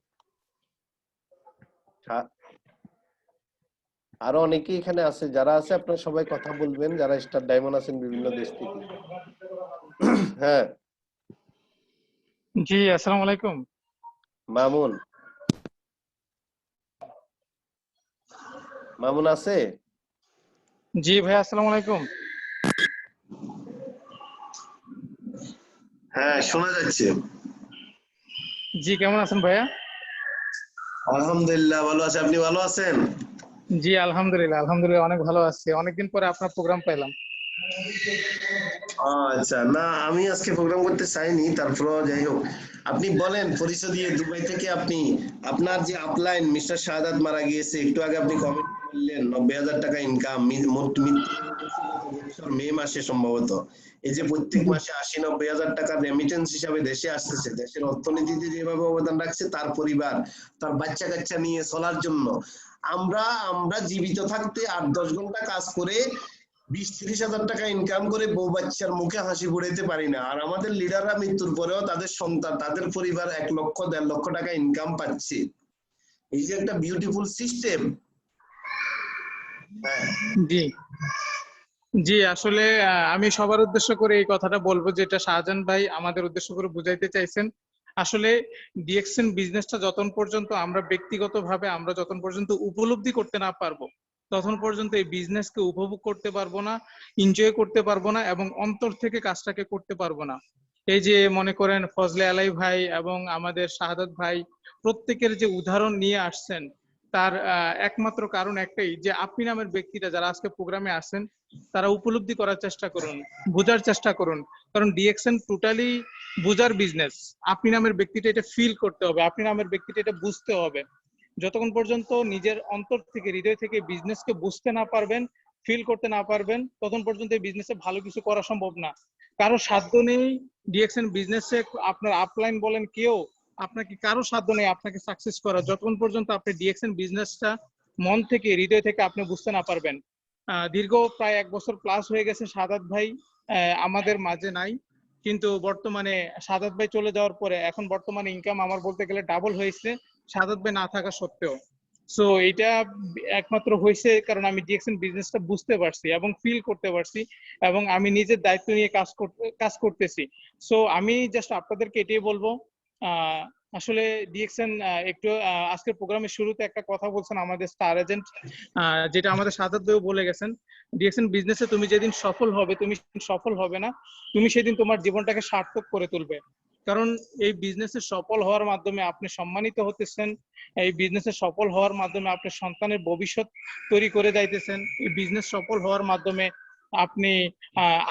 আরো অনেকেই এখানে আছে, যারা আছে আপনারা সবাই কথা বলবেন, যারা স্টার ডায়মন্ড আছেন বিভিন্ন দেশ থেকে। হ্যাঁ, জি, আসসালামু আলাইকুম। মামুন মামুন আছে? জি ভাই, আসসালামু আলাইকুম। হ্যাঁ, শোনা যাচ্ছে। জি, কেমন আছেন ভাইয়া? আলহামদুলিল্লাহ ভালো আছে, আপনি ভালো আছেন? জি, আলহামদুলিল্লাহ আলহামদুলিল্লাহ অনেক ভালো আছি। অনেকদিন পরে আপনার প্রোগ্রাম পাইলাম। আচ্ছা, না আমি আজকে প্রোগ্রাম করতে চাইনি, তারপর যাই হোক আপনি বলেন পরিচয় দিয়ে দুবাই থেকে আপনি আপনার যে আপলাইন মিস্টার শাহাদাত মারা গিয়েছে একটু আগে আপনি কমেন্ট করলেন 90,000 টাকা ইনকাম মে মাসে সম্ভবত এই যে প্রত্যেক মাসে 80-90,000 টাকা রেমিটেন্স হিসাবে দেশে আসতেছে দেশের অর্থনীতিতে যেভাবে অবদান রাখছে তার পরিবার তার বাচ্চা কাচ্চা নিয়ে চলার জন্য আমরা জীবিত থাকতে 8-10 ঘন্টা কাজ করে 20-30,000 টাকা ইনকাম করে বউ বাচ্চার মুখে হাসি ফুটাইতে পারি না আর আমাদের লিডাররা মৃত্যুর পরেও তাদের সন্তান তাদের পরিবার 1 লক্ষ 1.5 লক্ষ টাকা ইনকাম পাচ্ছে এই যে একটা বিউটিফুল সিস্টেম। জি জি আসলে আমি সবার উদ্দেশ্য করে এই কথাটা বলবো যেটা শাহজাহান ভাই আমাদের উদ্দেশ্য করে বুঝাইতে চাইছেন। আসলে ডিএক্সএন বিজনেসটা যতক্ষণ পর্যন্ত আমরা ব্যক্তিগতভাবে আমরা যতক্ষণ পর্যন্ত উপলব্ধি করতে না পারবো তখন পর্যন্ত এই বিজনেসকে উপভোগ করতে পারবো না, এনজয় করতে পারবো না এবং অন্তর থেকে কাজটাকে করতে পারবো না। এই যে মনে করেন ফজলে আলাই ভাই এবং আমাদের শাহাদাত ভাই প্রত্যেকের যে উদাহরণ নিয়ে আসছেন তার একমাত্র কারণ একটাই যে আপনি নামের ব্যক্তিরা যারা আজকে প্রোগ্রামে আসেন তারা উপলব্ধি করার চেষ্টা করুন, বোঝার চেষ্টা করুন। কারণ ডিএক্সএন টোটালি বোঝার বিজনেস। আপনি নামের ব্যক্তিটা এটা ফিল করতে হবে, আপনি নামের ব্যক্তিটা এটা বুঝতে হবে। যতক্ষণ পর্যন্ত নিজের অন্তর থেকে হৃদয় থেকে বিজনেসকে বুঝতে না পারবেন, ফিল করতে না পারবেন, ততক্ষণ পর্যন্ত এই বিজনেসে ভালো কিছু করা সম্ভব না। কারো সাধ্য নেই ডিএক্সএন বিজনেসে আপনার আপলাইন বলেন কেউ আপনাকে কারো সাধ্য নেই আপনাকে সাকসেস করা যতক্ষণ পর্যন্ত আপনি ডিএক্সএন বিজনেসটা মন থেকে হৃদয় থেকে আপনি বুঝতে না পারবেন। দীর্ঘ প্রায় 1 বছর প্লাস হয়ে গেছে শাহাদাত ভাই আমাদের মাঝে নাই, কিন্তু বর্তমানে শাহাদাত ভাই চলে যাওয়ার পরে এখন বর্তমানে ইনকাম আমার বলতে গেলে ডাবল হয়েছে শাহাদাত ভাই না থাকা সত্ত্বেও। সো এটা একমাত্র হয়েছে কারণ আমি ডিএক্সএন বিজনেসটা বুঝতে পারছি এবং ফিল করতে পারছি এবং আমি নিজের দায়িত্ব নিয়ে কাজ করতেছি। সো আমি জাস্ট আপনাদেরকে এটাই বলবো আসলে ডিএক্সএন একটু আজকের প্রোগ্রামের শুরুতে একটা কথা বলছেন আমাদের স্টার এজেন্ট যেটা আমাদের শাহাদাত ভাইও বলে গেছেন, ডিএক্সএন বিজনেসে তুমি যেদিন সফল হবে তুমি সফল হবে না, তুমি সেদিন তোমার জীবনটাকে সার্থক করে তুলবে। কারণ এই বিজনেসে সফল হওয়ার মাধ্যমে আপনি সম্মানিত হতেছেন, এই বিজনেসে সফল হওয়ার মাধ্যমে আপনি সন্তানের ভবিষ্যৎ তৈরি করে যাইতেছেন, এই বিজনেস সফল হওয়ার মাধ্যমে আপনি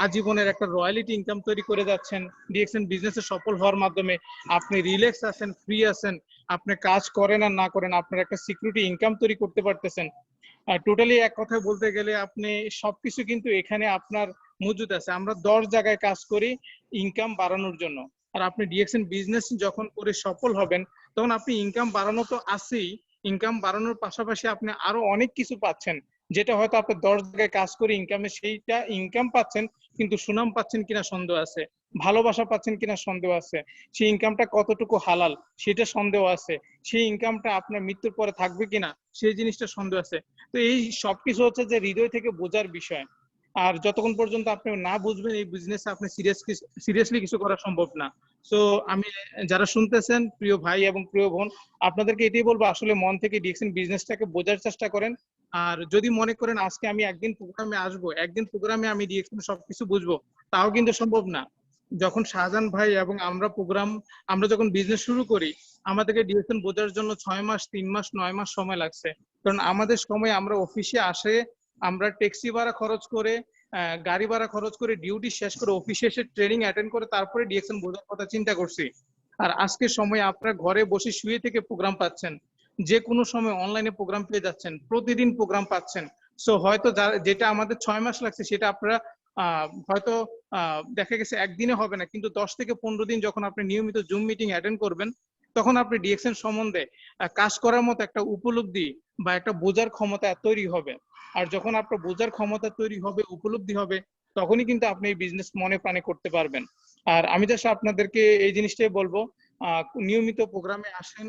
আজীবনের একটা রয়্যালিটি ইনকাম তৈরি করে যাচ্ছেন। ডিএক্সএন বিজনেসে সফল হওয়ার মাধ্যমে আপনি রিল্যাক্স আছেন, ফ্রি আছেন, আপনি কাজ করেন আর না করেন আপনার একটা সিকিউরিটি ইনকাম তৈরি করতে পারতেছেন। টোটালি এক কথায় বলতে গেলে আপনি সবকিছু কিন্তু এখানে আপনার মজুদ আছে। আমরা 10 জায়গায় কাজ করি ইনকাম বাড়ানোর জন্য, আর আপনি ডিএক্সএন বিজনেস যখন করে সফল হবেন তখন আপনি ইনকাম বাড়ানো তো আছেই, ইনকাম বাড়ানোর পাশাপাশি আপনি আরো অনেক কিছু পাচ্ছেন যেটা হয়তো আপনি 10 জায়গায় কাজ করে ইনকামে সেইটা ইনকাম পাচ্ছেন কিন্তু সুনাম পাচ্ছেন কিনা সন্দেহ আছে, ভালোবাসা পাচ্ছেন কিনা সন্দেহ আছে, সেই ইনকামটা কতটুকু হালাল সেটা সন্দেহ আছে, সেই ইনকামটা আপনার মৃত্যুর পরে থাকবে কিনা সেই জিনিসটা সন্দেহ আছে। তো এই সবকিছু হচ্ছে যে হৃদয় থেকে বোঝার বিষয়। আর যতক্ষণ পর্যন্ত আপনি না বুঝবেন এই বিজনেসে আপনি সিরিয়াসলি কিছু করা সম্ভব না। সো আমি যারা শুনতেছেন প্রিয় ভাই এবং প্রিয় বোন আপনাদেরকে এটাই বলবো আসলে মন থেকে ডিএক্সএন বিজনেসটাকে বোঝার চেষ্টা করেন। আর যদি মনে করেন আজকে আমি একদিন প্রোগ্রামে আসবো, একদিন প্রোগ্রামে আমি ডিএক্সএন সবকিছু বুঝবো, তাও কিন্তু সম্ভব না। যখন শাহজাহান ভাই এবং আমরা যখন বিজনেস শুরু করি আমাদেরকে ডিএক্সএন বোঝার জন্য 6 মাস 3 মাস 9 মাস সময় লাগছে। কারণ আমাদের সময় আমরা অফিসে আসে আমরা ট্যাক্সি ভাড়া খরচ করে গাড়ি ভাড়া খরচ করে ডিউটি শেষ করে অফিসে এসে ট্রেনিং অ্যাটেন্ড করে তারপরে ডিএক্সএন বোঝার কথা চিন্তা করছি। আর আজকের সময় আপনারা ঘরে বসে শুয়ে থেকে প্রোগ্রাম পাচ্ছেন, যে কোনো সময় অনলাইনে প্রোগ্রাম পেয়ে যাচ্ছেন, প্রতিদিন প্রোগ্রাম পাচ্ছেন। সো হয়তো যেটা আমাদের 6 মাস লাগছে সেটা আপনারা হয়তো দেখা গেছে একদিনে হবে না, কিন্তু 10 থেকে 15 দিন যখন আপনি নিয়মিত জুম মিটিং অ্যাটেন্ড করবেন তখন আপনি ডিএক্সএন সম্বন্ধে কাজ করার মতো একটা উপলব্ধি বা একটা বোঝার ক্ষমতা তৈরি হবে। আর যখন আপনার বোঝার ক্ষমতা তৈরি হবে, উপলব্ধি হবে, তখনই কিন্তু আপনি এই বিজনেস মনে প্রাণে করতে পারবেন। আর আমি জাস্ট আপনাদেরকে এই জিনিসটাই বলবো নিয়মিত প্রোগ্রামে আসেন।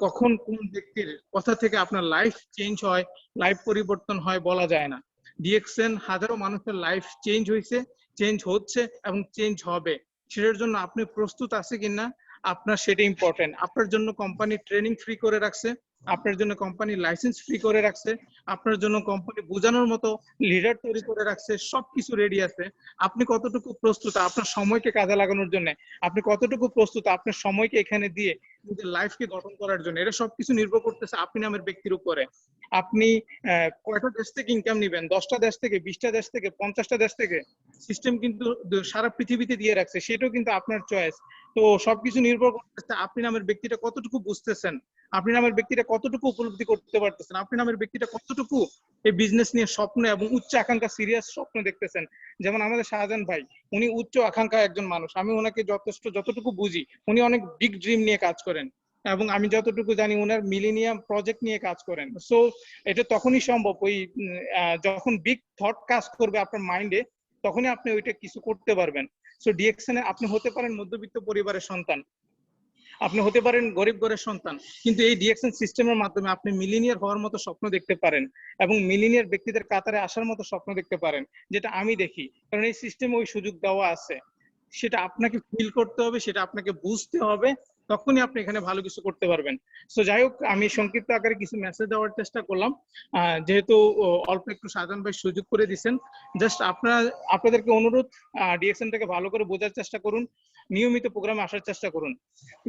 কখন কোন ব্যক্তির কথা থেকে আপনার লাইফ চেঞ্জ হয়, লাইফ পরিবর্তন হয় বলা যায় না। ডিএক্সএন হাজারো মানুষের লাইফ চেঞ্জ হয়েছে, চেঞ্জ হচ্ছে এবং চেঞ্জ হবে। সেটার জন্য আপনি প্রস্তুত আছে কিনা আপনার সেটা ইম্পর্টেন্ট। আপনার জন্য কোম্পানি ট্রেনিং ফ্রি করে রাখছে, আপনার জন্য কোম্পানি লাইসেন্স ফ্রি করে রাখছে, আপনার জন্য কোম্পানি বোঝানোর মতো লিডার তৈরি করে রাখছে, সবকিছু রেডি আছে। আপনি কতটুকু প্রস্তুত আপনার সময়কে কাজে লাগানোর জন্য, আপনি কতটুকু প্রস্তুত আপনার সময়কে এখানে দিয়ে নিজের লাইফকে গঠন করার জন্য, এটা সবকিছু নির্ভর করতেছে আপনি নামের ব্যক্তির উপরে। আপনি কয়টা দেশ থেকে ইনকাম নিবেন, 10টা দেশ থেকে, 20টা দেশ থেকে, 50টা দেশ থেকে, সিস্টেম কিন্তু সারা পৃথিবীতে দিয়ে রাখছে, সেটাও কিন্তু আপনার চয়েস। তো সবকিছু নির্ভর করতেছে আপনি নামের ব্যক্তিটা কতটুকু বুঝতেছেন, আপনি নামের ব্যক্তিটা কতটুকু উপলব্ধি করতে পারতেছেন, আপনি নামের ব্যক্তিটা কতটুকু এই বিজনেস নিয়ে স্বপ্ন এবং উচ্চ আকাঙ্ক্ষা, সিরিয়াস স্বপ্ন দেখতেছেন। যেমন আমাদের শাহজাহান ভাই, উনি উচ্চ আকাঙ্ক্ষা একজন মানুষ, আমি ওনাকে যতটুকু বুঝি উনি অনেক বিগ ড্রিম নিয়ে কাজ করেন, এবং আমি যতটুকু জানি ওনার মিলেনিয়াম প্রজেক্ট নিয়ে কাজ করেন। সো এটা তখনই সম্ভব ওই যখন বিগ থট কাজ করবে আপনার মাইন্ডে, তখনই আপনি ওইটা কিছু করতে পারবেন। সো ডিএক্সএন আপনি হতে পারেন মধ্যবিত্ত পরিবারের সন্তান, আপনি হতে পারেন গরিব ঘরের সন্তান, কিন্তু এই ডিএক্সএন সিস্টেমের মাধ্যমে আপনি মিলিনিয়ার হওয়ার মতো স্বপ্ন দেখতে পারেন এবং মিলিনিয়ার ব্যক্তিদের কাতারে আসার মতো স্বপ্ন দেখতে পারেন, যেটা আমি দেখি। কারণ এই সিস্টেমে ওই সুযোগ দেওয়া আছে, সেটা আপনাকে ফিল করতে হবে, সেটা আপনাকে বুঝতে হবে, তখনই আপনি এখানে ভালো কিছু করতে পারবেন। সো যাই হোক, আমি সংক্ষিপ্ত আকারে কিছু মেসেজ দেওয়ার চেষ্টা করলাম, যেহেতু অল্প একটু শাহজাহান ভাই সুযোগ করে দিচ্ছেন। জাস্ট আপনাদেরকে অনুরোধ, ডিএক্সএনটাকে ভালো করে বোঝার চেষ্টা করুন, নিয়মিত প্রোগ্রামে আসার চেষ্টা করুন।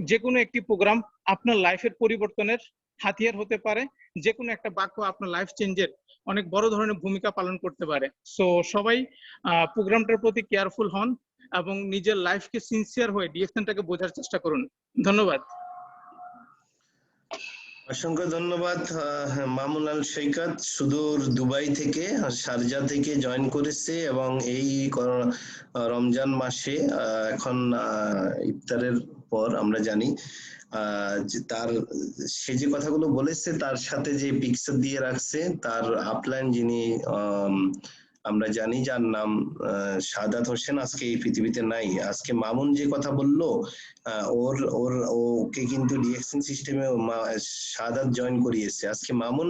যে কোনো একটি প্রোগ্রাম আপনার লাইফের পরিবর্তনের হাতিয়ার হতে পারে, যে কোনো একটা বাক্য আপনার লাইফ চেঞ্জের অনেক বড় ধরনের ভূমিকা পালন করতে পারে। সো সবাই প্রোগ্রামটার প্রতি কেয়ারফুল হন এবং নিজের লাইফকে সিনসিয়ার হয়ে ডিএক্সএনটাকে বোঝার চেষ্টা করুন। ধন্যবাদ। অসংখ্য ধন্যবাদ মামুন আল সৈকত, সুদূর দুবাই থেকে, শারজা থেকে জয়েন করেছে এবং এই রমজান মাসে এখন ইফতারের পর আমরা জানি তার সে যে কথাগুলো বলেছে তার সাথে যে পিকচার দিয়ে রাখছে, তার আপলাইন যিনি আমরা জানি যার নাম সাদাত হোসেন আজকে এই পৃথিবীতে নাই। আজকে মামুন যে কথা বললো, ওকে কিন্তু ডিএক্সএন সিস্টেমে সাদাত জয়েন করিয়েছে। আজকে মামুন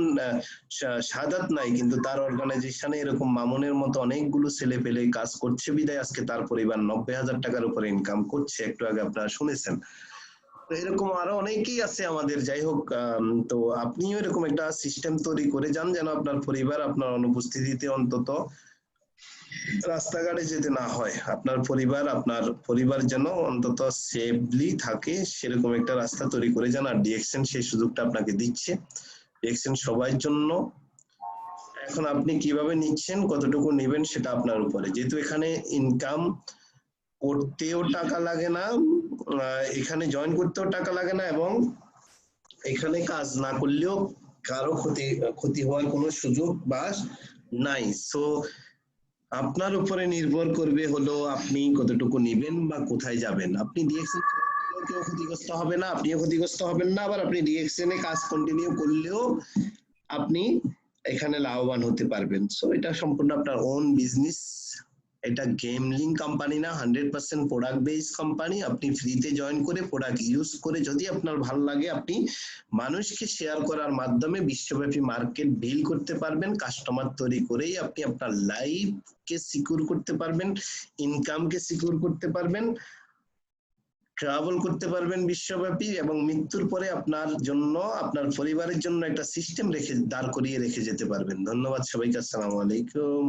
সাদাত নাই, কিন্তু তার অর্গানাইজেশনে এরকম মামুনের মতো অনেকগুলো ছেলে পেলে কাজ করছে বিদায় আজকে তার পরিবার 90,000 টাকার উপরে ইনকাম করছে, একটু আগে আপনারা শুনেছেন। এরকম আরো অনেকেই আছে আমাদের। যাই হোক, তো আপনিও এরকম একটা সিস্টেম তৈরি করে যান যেন আপনার পরিবার আপনার অনুপস্থিতিতে অন্তত রাস্তাঘাটে যেতে না হয়, আপনার পরিবার যেন অন্তত সেফলি থাকে, সেরকম একটা রাস্তা তৈরি করে যান। আর ডিএক্সএন সেই সুযোগটা আপনাকে দিচ্ছে, ডিএক্সএন সবার জন্য। এখন আপনি কিভাবে নিচ্ছেন, কতটুকু নেবেন সেটা আপনার উপরে, যেহেতু এখানে ইনকাম করতেও টাকা লাগে না, এখানে জয়েন করতেও টাকা লাগে না, এবং এখানে কাজ না করলেও কারো ক্ষতি হওয়ার কোনো সুযোগ বা নাই। সো আপনার উপরে নির্ভর করবে হলো আপনি কতটুকু নেবেন বা কোথায় যাবেন। আপনি ডিএক্সএন কেউ ক্ষতিগ্রস্ত হবে না, আপনিও ক্ষতিগ্রস্ত হবেন না, আবার আপনি ডিএক্সএন এ কাজ কন্টিনিউ করলেও আপনি এখানে লাভবান হতে পারবেন। সো এটা সম্পূর্ণ আপনার ওন বিজনেস, এটা গেমলিং কোম্পানি না, 100% প্রোডাক্ট বেস কোম্পানি। আপনি ফ্রিতে জয়েন করে প্রোডাক্ট ইউজ করে যদি আপনার ভালো লাগে, আপনি মানুষকে শেয়ার করার মাধ্যমে বিশ্বব্যাপী মার্কেট বিল করতে পারবেন, কাস্টমার তৈরি করেই আপনি আপনার লাইফকে সিকিউর করতে পারবেন, ইনকামকে সিকিউর করতে পারবেন, ট্রাভেল করতে পারবেন বিশ্বব্যাপী, এবং মৃত্যুর পরে আপনার জন্য আপনার পরিবারের জন্য একটা সিস্টেম দাঁড় করিয়ে রেখে যেতে পারবেন। ধন্যবাদ সবাইকে। আসসালামু আলাইকুম।